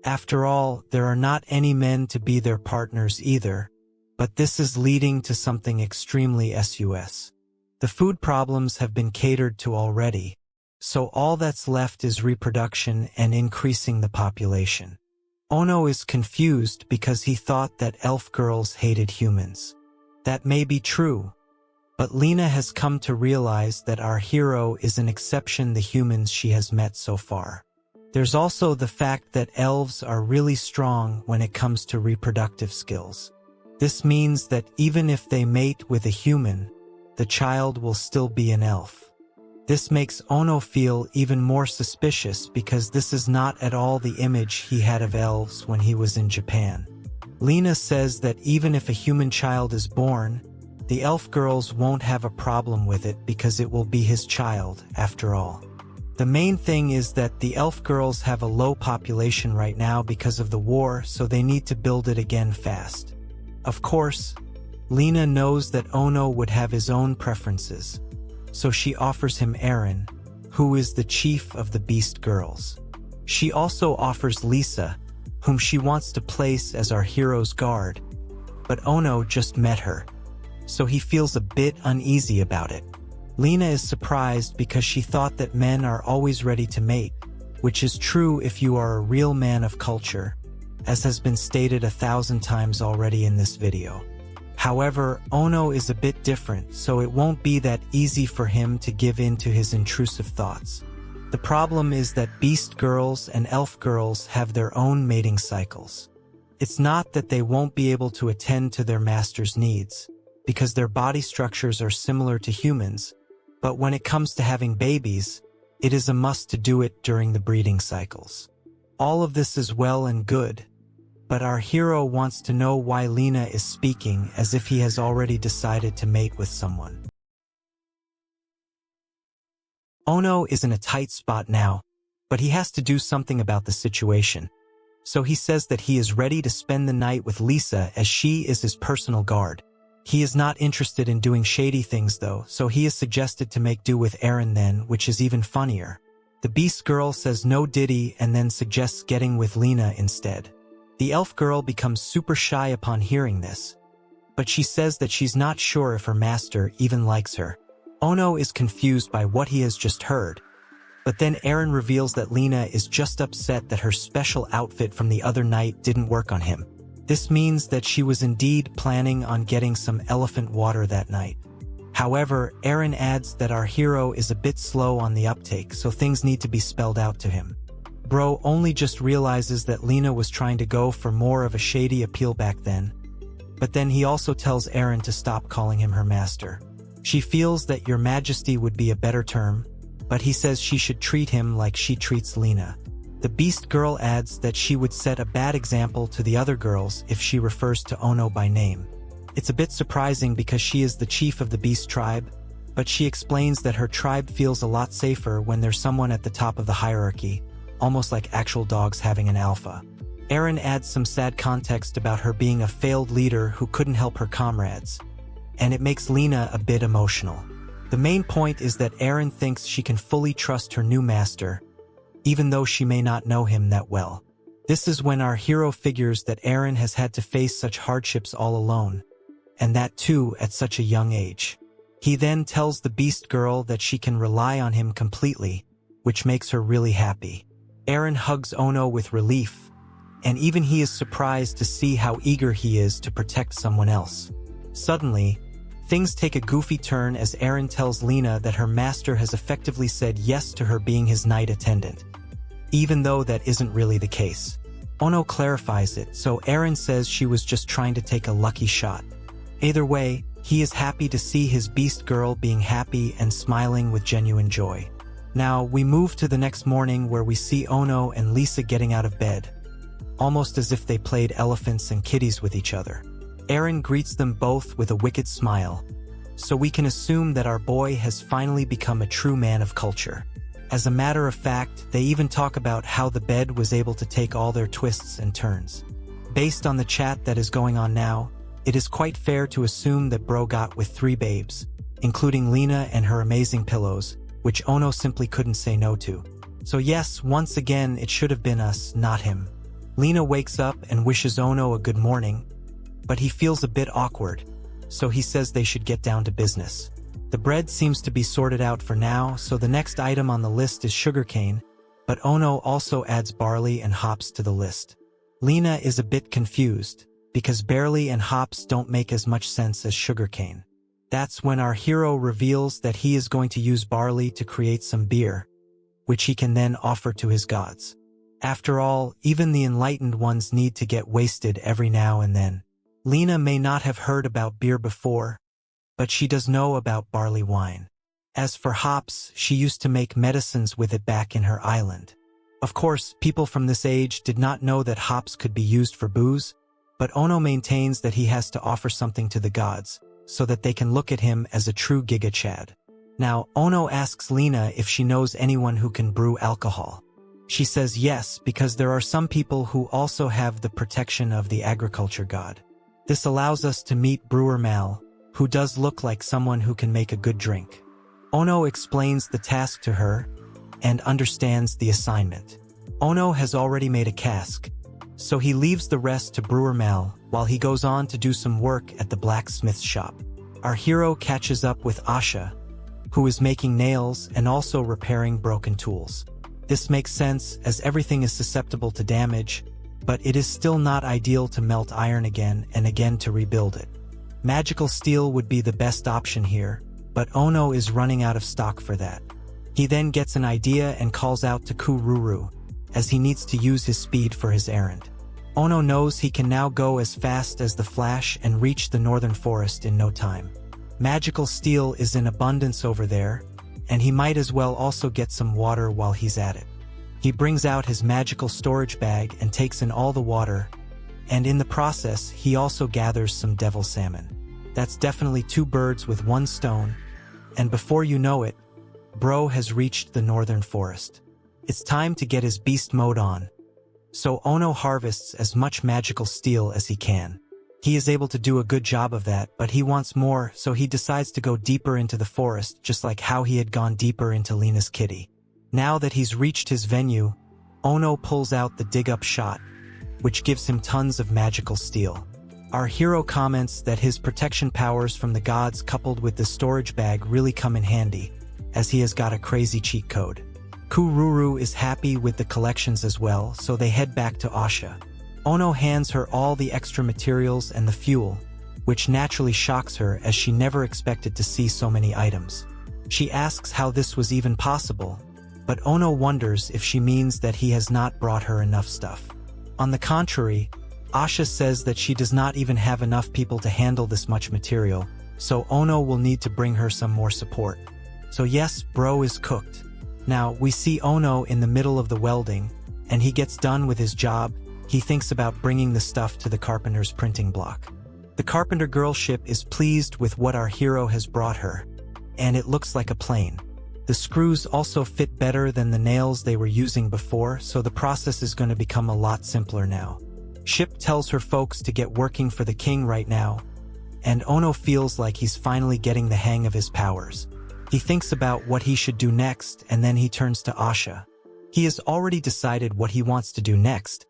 After all, there are not any men to be their partners either, but this is leading to something extremely sus. The food problems have been catered to already, so all that's left is reproduction and increasing the population. Ono is confused because he thought that elf girls hated humans. That may be true, but Lena has come to realize that our hero is an exception to the humans she has met so far. There's also the fact that elves are really strong when it comes to reproductive skills. This means that even if they mate with a human, the child will still be an elf. This makes Ono feel even more suspicious because this is not at all the image he had of elves when he was in Japan. Lena says that even if a human child is born, the elf girls won't have a problem with it because it will be his child, after all. The main thing is that the elf girls have a low population right now because of the war, so they need to build it again fast. Of course, Lena knows that Ono would have his own preferences, so she offers him Aaron, who is the chief of the beast girls. She also offers Lisa, whom she wants to place as our hero's guard, but Ono just met her, so he feels a bit uneasy about it. Lena is surprised because she thought that men are always ready to mate, which is true if you are a real man of culture, as has been stated 1,000 times already in this video. However, Ono is a bit different, so it won't be that easy for him to give in to his intrusive thoughts. The problem is that beast girls and elf girls have their own mating cycles. It's not that they won't be able to attend to their master's needs, because their body structures are similar to humans, but when it comes to having babies, it is a must to do it during the breeding cycles. All of this is well and good, but our hero wants to know why Lena is speaking as if he has already decided to mate with someone. Ono is in a tight spot now, but he has to do something about the situation. So he says that he is ready to spend the night with Lisa as she is his personal guard. He is not interested in doing shady things though, so he is suggested to make do with Eren then, which is even funnier. The beast girl says no diddy and then suggests getting with Lena instead. The elf girl becomes super shy upon hearing this, but she says that she's not sure if her master even likes her. Ono is confused by what he has just heard, but then Eren reveals that Lena is just upset that her special outfit from the other night didn't work on him. This means that she was indeed planning on getting some elephant water that night. However, Eren adds that our hero is a bit slow on the uptake, so things need to be spelled out to him. Bro only just realizes that Lena was trying to go for more of a shady appeal back then, but then he also tells Eren to stop calling him her master. She feels that Your Majesty would be a better term, but he says she should treat him like she treats Lena. The beast girl adds that she would set a bad example to the other girls if she refers to Ono by name. It's a bit surprising because she is the chief of the beast tribe, but she explains that her tribe feels a lot safer when there's someone at the top of the hierarchy, almost like actual dogs having an alpha. Eren adds some sad context about her being a failed leader who couldn't help her comrades, and it makes Lena a bit emotional. The main point is that Eren thinks she can fully trust her new master, even though she may not know him that well. This is when our hero figures that Eren has had to face such hardships all alone, and that too at such a young age. He then tells the beast girl that she can rely on him completely, which makes her really happy. Eren hugs Ono with relief, and even he is surprised to see how eager he is to protect someone else. Suddenly, things take a goofy turn as Eren tells Lena that her master has effectively said yes to her being his night attendant, even though that isn't really the case. Ono clarifies it, so Eren says she was just trying to take a lucky shot. Either way, he is happy to see his beast girl being happy and smiling with genuine joy. Now, we move to the next morning where we see Ono and Lisa getting out of bed, almost as if they played elephants and kitties with each other. Eren greets them both with a wicked smile, so we can assume that our boy has finally become a true man of culture. As a matter of fact, they even talk about how the bed was able to take all their twists and turns. Based on the chat that is going on now, it is quite fair to assume that bro got with 3 babes, including Lena and her amazing pillows, which Ono simply couldn't say no to. So yes, once again, it should have been us, not him. Lena wakes up and wishes Ono a good morning, but he feels a bit awkward, so he says they should get down to business. The bread seems to be sorted out for now, so the next item on the list is sugarcane, but Ono also adds barley and hops to the list. Lena is a bit confused, because barley and hops don't make as much sense as sugarcane. That's when our hero reveals that he is going to use barley to create some beer, which he can then offer to his gods. After all, even the enlightened ones need to get wasted every now and then. Lena may not have heard about beer before, but she does know about barley wine. As for hops, she used to make medicines with it back in her island. Of course, people from this age did not know that hops could be used for booze, but Ono maintains that he has to offer something to the gods, so that they can look at him as a true Giga Chad. Now, Ono asks Lena if she knows anyone who can brew alcohol. She says yes, because there are some people who also have the protection of the agriculture god. This allows us to meet Brewer Mal, who does look like someone who can make a good drink. Ono explains the task to her and understands the assignment. Ono has already made a cask, so he leaves the rest to Brewer Mal while he goes on to do some work at the blacksmith shop. Our hero catches up with Asha, who is making nails and also repairing broken tools. This makes sense as everything is susceptible to damage, but it is still not ideal to melt iron again and again to rebuild it. Magical steel would be the best option here, but Ono is running out of stock for that. He then gets an idea and calls out to Kururu, as he needs to use his speed for his errand. Ono knows he can now go as fast as the Flash and reach the northern forest in no time. Magical steel is in abundance over there, and he might as well also get some water while he's at it. He brings out his magical storage bag and takes in all the water, and in the process he also gathers some devil salmon. That's definitely 2 birds with 1 stone, and before you know it, Bro has reached the northern forest. It's time to get his beast mode on. So Ono harvests as much magical steel as he can. He is able to do a good job of that, but he wants more, so he decides to go deeper into the forest, just like how he had gone deeper into Lena's kitty. Now that he's reached his venue, Ono pulls out the dig-up shot, which gives him tons of magical steel. Our hero comments that his protection powers from the gods coupled with the storage bag really come in handy, as he has got a crazy cheat code. Kururu is happy with the collections as well, so they head back to Asha. Ono hands her all the extra materials and the fuel, which naturally shocks her as she never expected to see so many items. She asks how this was even possible, but Ono wonders if she means that he has not brought her enough stuff. On the contrary, Asha says that she does not even have enough people to handle this much material, so Ono will need to bring her some more support. So yes, Bro is cooked. Now, we see Ono in the middle of the welding, and he gets done with his job. He thinks about bringing the stuff to the carpenter's printing block. The carpenter girl ship is pleased with what our hero has brought her, and it looks like a plane. The screws also fit better than the nails they were using before, so the process is going to become a lot simpler now. Ship tells her folks to get working for the king right now, and Ono feels like he's finally getting the hang of his powers. He thinks about what he should do next, and then he turns to Asha. He has already decided what he wants to do next,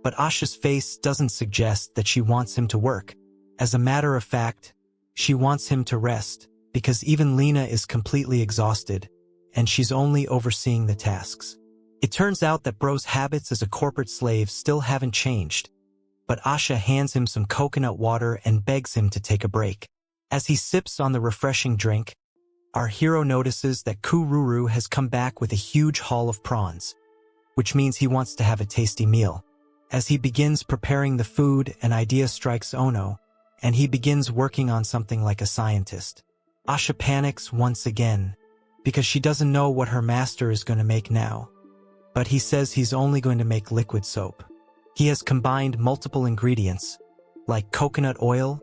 but Asha's face doesn't suggest that she wants him to work. As a matter of fact, she wants him to rest, because even Lena is completely exhausted, and she's only overseeing the tasks. It turns out that Bro's habits as a corporate slave still haven't changed, but Asha hands him some coconut water and begs him to take a break. As he sips on the refreshing drink, our hero notices that Kururu has come back with a huge haul of prawns, which means he wants to have a tasty meal. As he begins preparing the food, an idea strikes Ono, and he begins working on something like a scientist. Asha panics once again, because she doesn't know what her master is going to make now. But he says he's only going to make liquid soap. He has combined multiple ingredients, like coconut oil,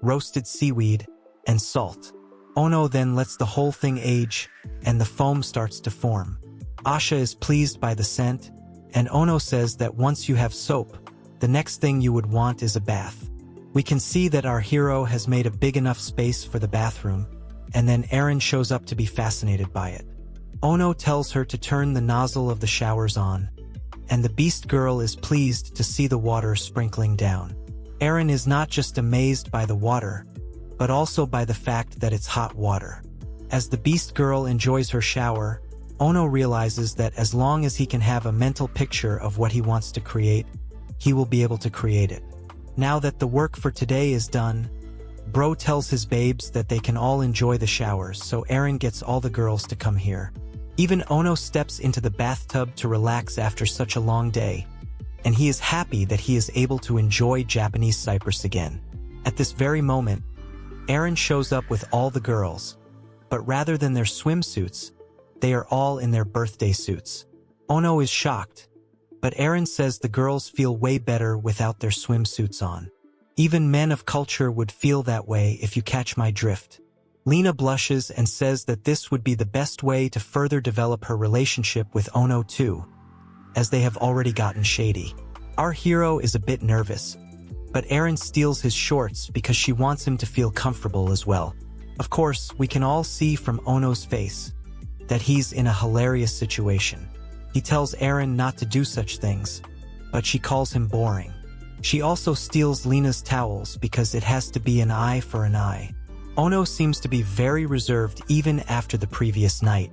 roasted seaweed, and salt. Ono then lets the whole thing age, and the foam starts to form. Asha is pleased by the scent, and Ono says that once you have soap, the next thing you would want is a bath. We can see that our hero has made a big enough space for the bathroom, and then Eren shows up to be fascinated by it. Ono tells her to turn the nozzle of the showers on, and the beast girl is pleased to see the water sprinkling down. Eren is not just amazed by the water, but also by the fact that it's hot water. As the beast girl enjoys her shower, Ono realizes that as long as he can have a mental picture of what he wants to create, he will be able to create it. Now that the work for today is done, Bro tells his babes that they can all enjoy the showers, so Eren gets all the girls to come here. Even Ono steps into the bathtub to relax after such a long day, and he is happy that he is able to enjoy Japanese cypress again. At this very moment, Eren shows up with all the girls, but rather than their swimsuits, they are all in their birthday suits. Ono is shocked, but Eren says the girls feel way better without their swimsuits on. Even men of culture would feel that way if you catch my drift. Lena blushes and says that this would be the best way to further develop her relationship with Ono too, as they have already gotten shady. Our hero is a bit nervous, but Eren steals his shorts because she wants him to feel comfortable as well. Of course, we can all see from Ono's face that he's in a hilarious situation. He tells Eren not to do such things, but she calls him boring. She also steals Lena's towels because it has to be an eye for an eye. Ono seems to be very reserved even after the previous night,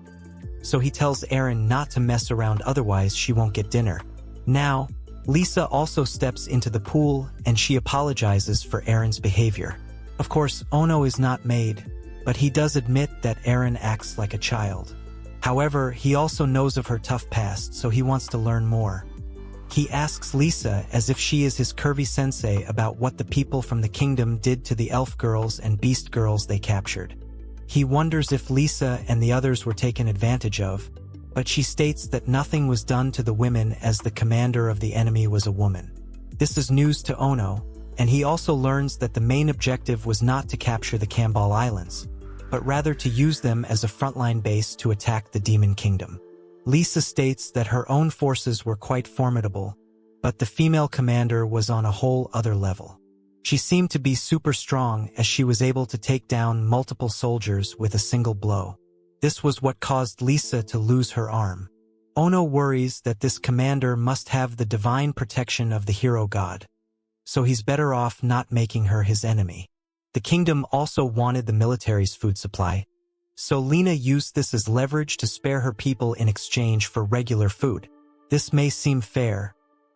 so he tells Eren not to mess around, otherwise she won't get dinner. Now, Lisa also steps into the pool and she apologizes for Eren's behavior. Of course, Ono is not made, but he does admit that Eren acts like a child. However, he also knows of her tough past, so he wants to learn more. He asks Lisa, as if she is his curvy sensei, about what the people from the kingdom did to the elf girls and beast girls they captured. He wonders if Lisa and the others were taken advantage of, but she states that nothing was done to the women as the commander of the enemy was a woman. This is news to Ono, and he also learns that the main objective was not to capture the Kambal Islands, but rather to use them as a frontline base to attack the Demon Kingdom. Lisa states that her own forces were quite formidable, but the female commander was on a whole other level. She seemed to be super strong, as she was able to take down multiple soldiers with a single blow. This was what caused Lisa to lose her arm. Ono worries that this commander must have the divine protection of the hero god, so he's better off not making her his enemy. The kingdom also wanted the military's food supply, so Lena used this as leverage to spare her people in exchange for regular food. This may seem fair,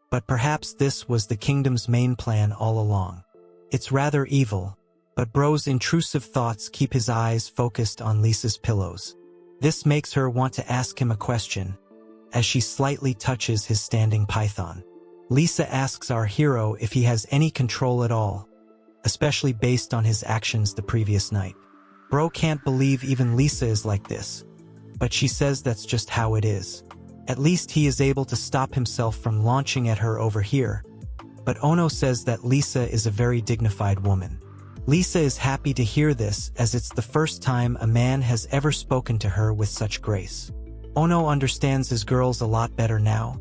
but perhaps this was the kingdom's main plan all along. It's rather evil, but Bro's intrusive thoughts keep his eyes focused on Lisa's pillows. This makes her want to ask him a question, as she slightly touches his standing python. Lisa asks our hero if he has any control at all, especially based on his actions the previous night. Bro can't believe even Lisa is like this, but she says that's just how it is. At least he is able to stop himself from launching at her over here, but Ono says that Lisa is a very dignified woman. Lisa is happy to hear this, as it's the first time a man has ever spoken to her with such grace. Ono understands his girls a lot better now,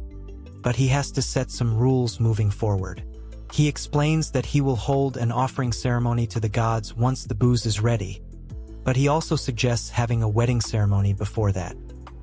but he has to set some rules moving forward. He explains that he will hold an offering ceremony to the gods once the booze is ready, but he also suggests having a wedding ceremony before that.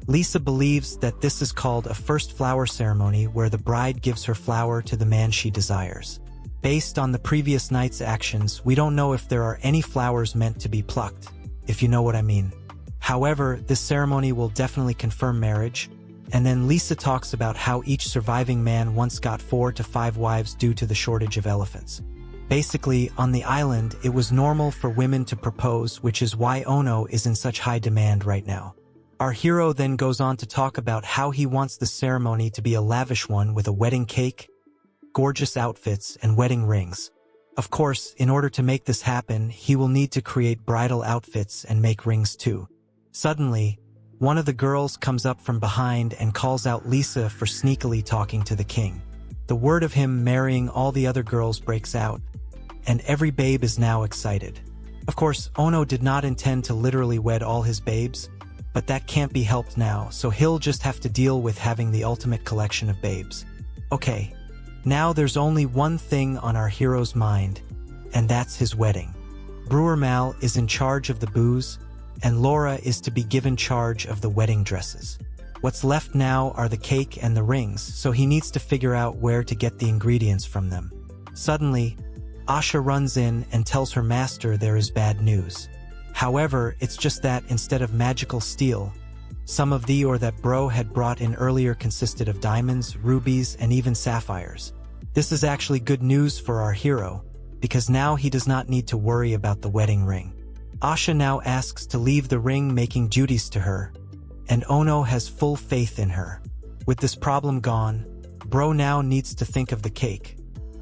Lisa believes that this is called a first flower ceremony, where the bride gives her flower to the man she desires. Based on the previous night's actions, we don't know if there are any flowers meant to be plucked, if you know what I mean. However, this ceremony will definitely confirm marriage, and then Lisa talks about how each surviving man once got 4 to 5 wives due to the shortage of elephants. Basically, on the island, it was normal for women to propose, which is why Ono is in such high demand right now. Our hero then goes on to talk about how he wants the ceremony to be a lavish one with a wedding cake, gorgeous outfits, and wedding rings. Of course, in order to make this happen, he will need to create bridal outfits and make rings too. Suddenly, one of the girls comes up from behind and calls out Lisa for sneakily talking to the king. The word of him marrying all the other girls breaks out, and every babe is now excited. Of course, Ono did not intend to literally wed all his babes, but that can't be helped now, so he'll just have to deal with having the ultimate collection of babes. Okay, now there's only one thing on our hero's mind, and that's his wedding. Brewer Mal is in charge of the booze, and Laura is to be given charge of the wedding dresses. What's left now are the cake and the rings, so he needs to figure out where to get the ingredients from them. Suddenly, Asha runs in and tells her master there is bad news. However, it's just that instead of magical steel, some of the ore that Bro had brought in earlier consisted of diamonds, rubies, and even sapphires. This is actually good news for our hero, because now he does not need to worry about the wedding ring. Asha now asks to leave the ring-making duties to her, and Ono has full faith in her. With this problem gone, Bro now needs to think of the cake,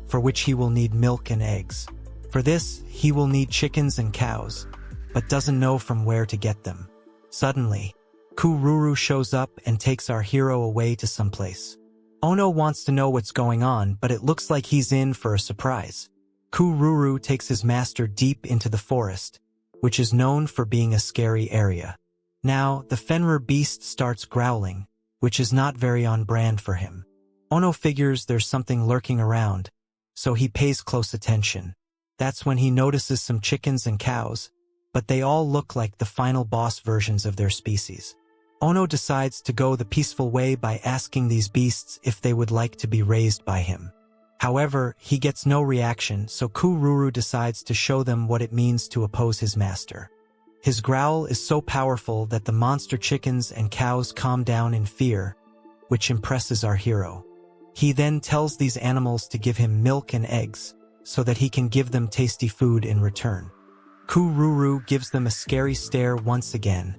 for which he will need milk and eggs. For this, he will need chickens and cows, but doesn't know from where to get them. Suddenly, Kururu shows up and takes our hero away to someplace. Ono wants to know what's going on, but it looks like he's in for a surprise. Kururu takes his master deep into the forest, which is known for being a scary area. Now, the Fenrir beast starts growling, which is not very on brand for him. Ono figures there's something lurking around, so he pays close attention. That's when he notices some chickens and cows, but they all look like the final boss versions of their species. Ono decides to go the peaceful way by asking these beasts if they would like to be raised by him. However, he gets no reaction, so Kururu decides to show them what it means to oppose his master. His growl is so powerful that the monster chickens and cows calm down in fear, which impresses our hero. He then tells these animals to give him milk and eggs, so that he can give them tasty food in return. Kururu gives them a scary stare once again,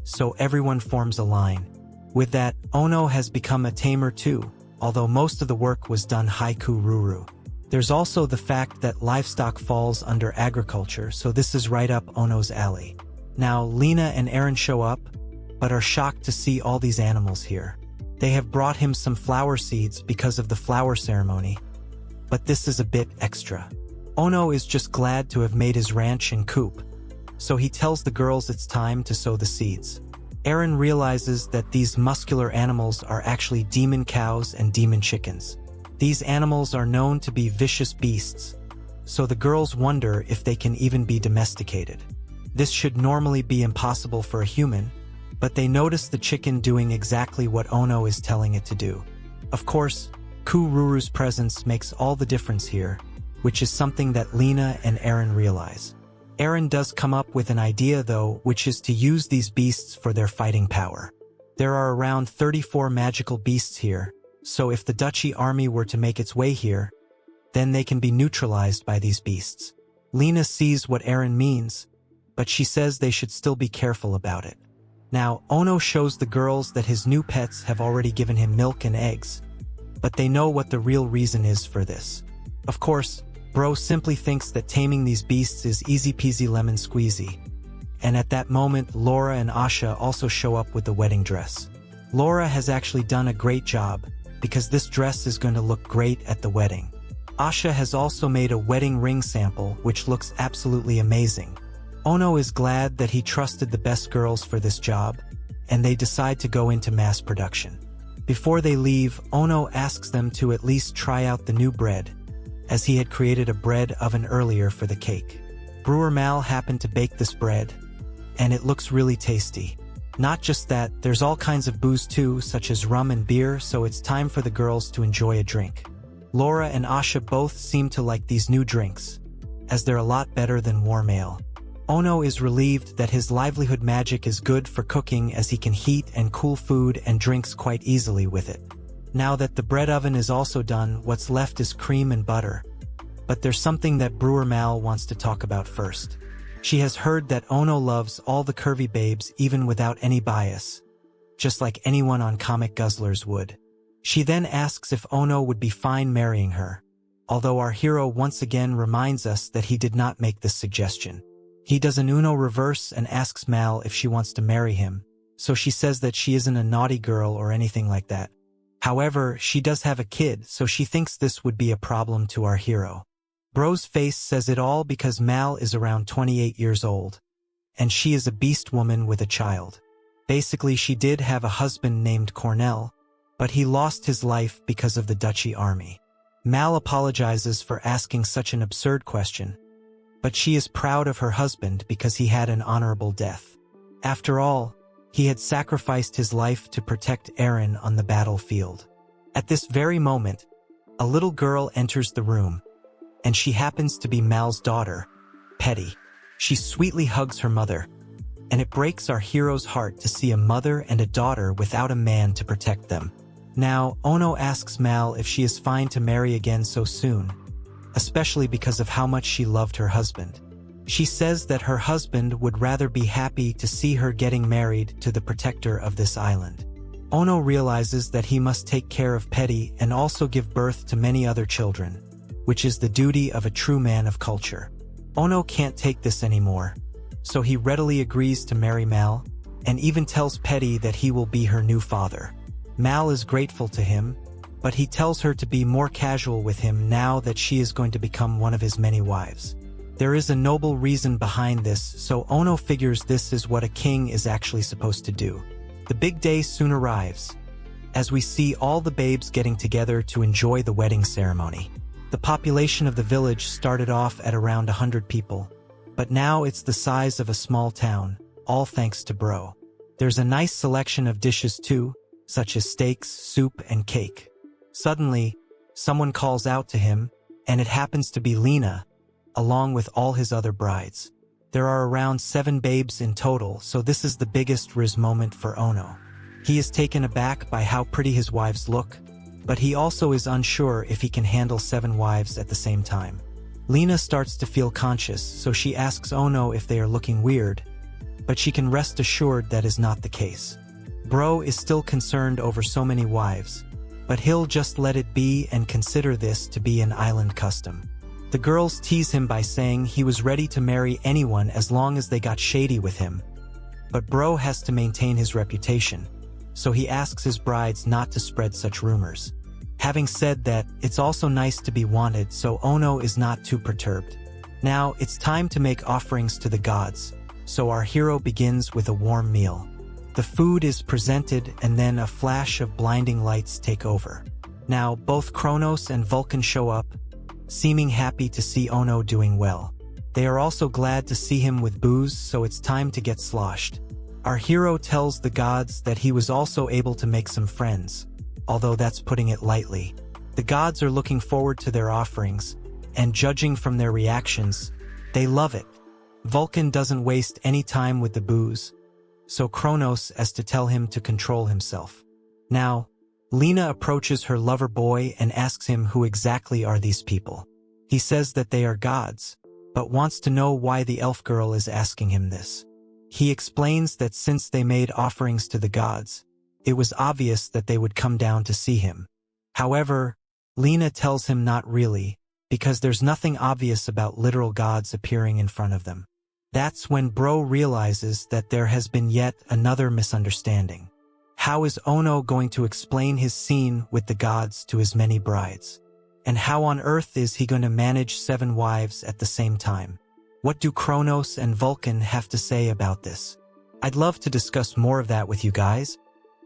so everyone forms a line. With that, Ono has become a tamer too, although most of the work was done by Kururu. There's also the fact that livestock falls under agriculture, so this is right up Ono's alley. Now, Lena and Aaron show up, but are shocked to see all these animals here. They have brought him some flower seeds because of the flower ceremony, but this is a bit extra. Ono is just glad to have made his ranch and coop, so he tells the girls it's time to sow the seeds. Aaron realizes that these muscular animals are actually demon cows and demon chickens. These animals are known to be vicious beasts, so the girls wonder if they can even be domesticated. This should normally be impossible for a human, but they notice the chicken doing exactly what Ono is telling it to do. Of course, Kururu's presence makes all the difference here, which is something that Lena and Aaron realize. Aaron does come up with an idea though, which is to use these beasts for their fighting power. There are around 34 magical beasts here, so if the Duchy army were to make its way here, then they can be neutralized by these beasts. Lena sees what Aaron means, but she says they should still be careful about it. Now, Ono shows the girls that his new pets have already given him milk and eggs, but they know what the real reason is for this. Of course, Bro simply thinks that taming these beasts is easy peasy lemon squeezy. And at that moment, Laura and Asha also show up with the wedding dress. Laura has actually done a great job, because this dress is going to look great at the wedding. Asha has also made a wedding ring sample, which looks absolutely amazing. Ono is glad that he trusted the best girls for this job, and they decide to go into mass production. Before they leave, Ono asks them to at least try out the new bread, as he had created a bread oven earlier for the cake. Brewer Mal happened to bake this bread, and it looks really tasty. Not just that, there's all kinds of booze too, such as rum and beer, so it's time for the girls to enjoy a drink. Laura and Asha both seem to like these new drinks, as they're a lot better than warm ale. Ono is relieved that his livelihood magic is good for cooking, as he can heat and cool food and drinks quite easily with it. Now that the bread oven is also done, what's left is cream and butter. But there's something that Brewer Mal wants to talk about first. She has heard that Ono loves all the curvy babes even without any bias, just like anyone on Comic Guzzlers would. She then asks if Ono would be fine marrying her, although our hero once again reminds us that he did not make this suggestion. He does an Uno reverse and asks Mal if she wants to marry him, so she says that she isn't a naughty girl or anything like that. However, she does have a kid, so she thinks this would be a problem to our hero. Bro's face says it all because Mal is around 28 years old, and she is a beast woman with a child. Basically, she did have a husband named Cornell, but he lost his life because of the Duchy army. Mal apologizes for asking such an absurd question, but she is proud of her husband because he had an honorable death. After all, he had sacrificed his life to protect Aaron on the battlefield. At this very moment, a little girl enters the room, and she happens to be Mal's daughter, Petty. She sweetly hugs her mother, and it breaks our hero's heart to see a mother and a daughter without a man to protect them. Now, Ono asks Mal if she is fine to marry again so soon, especially because of how much she loved her husband. She says that her husband would rather be happy to see her getting married to the protector of this island. Ono realizes that he must take care of Petty and also give birth to many other children, which is the duty of a true man of culture. Ono can't take this anymore, so he readily agrees to marry Mal, and even tells Petty that he will be her new father. Mal is grateful to him, but he tells her to be more casual with him now that she is going to become one of his many wives. There is a noble reason behind this, so Ono figures this is what a king is actually supposed to do. The big day soon arrives, as we see all the babes getting together to enjoy the wedding ceremony. The population of the village started off at around 100 people, but now it's the size of a small town, all thanks to Bro. There's a nice selection of dishes too, such as steaks, soup, and cake. Suddenly, someone calls out to him, and it happens to be Lena, along with all his other brides. There are around 7 babes in total, so this is the biggest rizz moment for Ono. He is taken aback by how pretty his wives look, but he also is unsure if he can handle 7 wives at the same time. Lena starts to feel conscious, so she asks Ono if they are looking weird, but she can rest assured that is not the case. Bro is still concerned over so many wives, but he'll just let it be and consider this to be an island custom. The girls tease him by saying he was ready to marry anyone as long as they got shady with him, but Bro has to maintain his reputation, so he asks his brides not to spread such rumors. Having said that, it's also nice to be wanted, so Ono is not too perturbed. Now, it's time to make offerings to the gods, so our hero begins with a warm meal. The food is presented and then a flash of blinding lights take over. Now, both Kronos and Vulcan show up, seeming happy to see Ono doing well. They are also glad to see him with booze, so it's time to get sloshed. Our hero tells the gods that he was also able to make some friends, although that's putting it lightly. The gods are looking forward to their offerings, and judging from their reactions, they love it. Vulcan doesn't waste any time with the booze, so Kronos as to tell him to control himself. Now, Lena approaches her lover boy and asks him who exactly are these people. He says that they are gods, but wants to know why the elf girl is asking him this. He explains that since they made offerings to the gods, it was obvious that they would come down to see him. However, Lena tells him not really, because there's nothing obvious about literal gods appearing in front of them. That's when Bro realizes that there has been yet another misunderstanding. How is Ono going to explain his scene with the gods to his many brides? And how on earth is he going to manage 7 wives at the same time? What do Kronos and Vulcan have to say about this? I'd love to discuss more of that with you guys,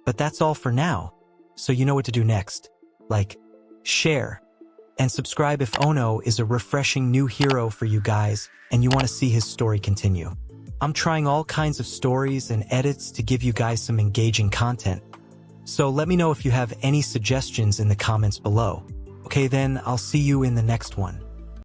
but that's all for now, so you know what to do next. Like, share, and subscribe if Ono is a refreshing new hero for you guys and you want to see his story continue. I'm trying all kinds of stories and edits to give you guys some engaging content, so let me know if you have any suggestions in the comments below. Okay then, I'll see you in the next one.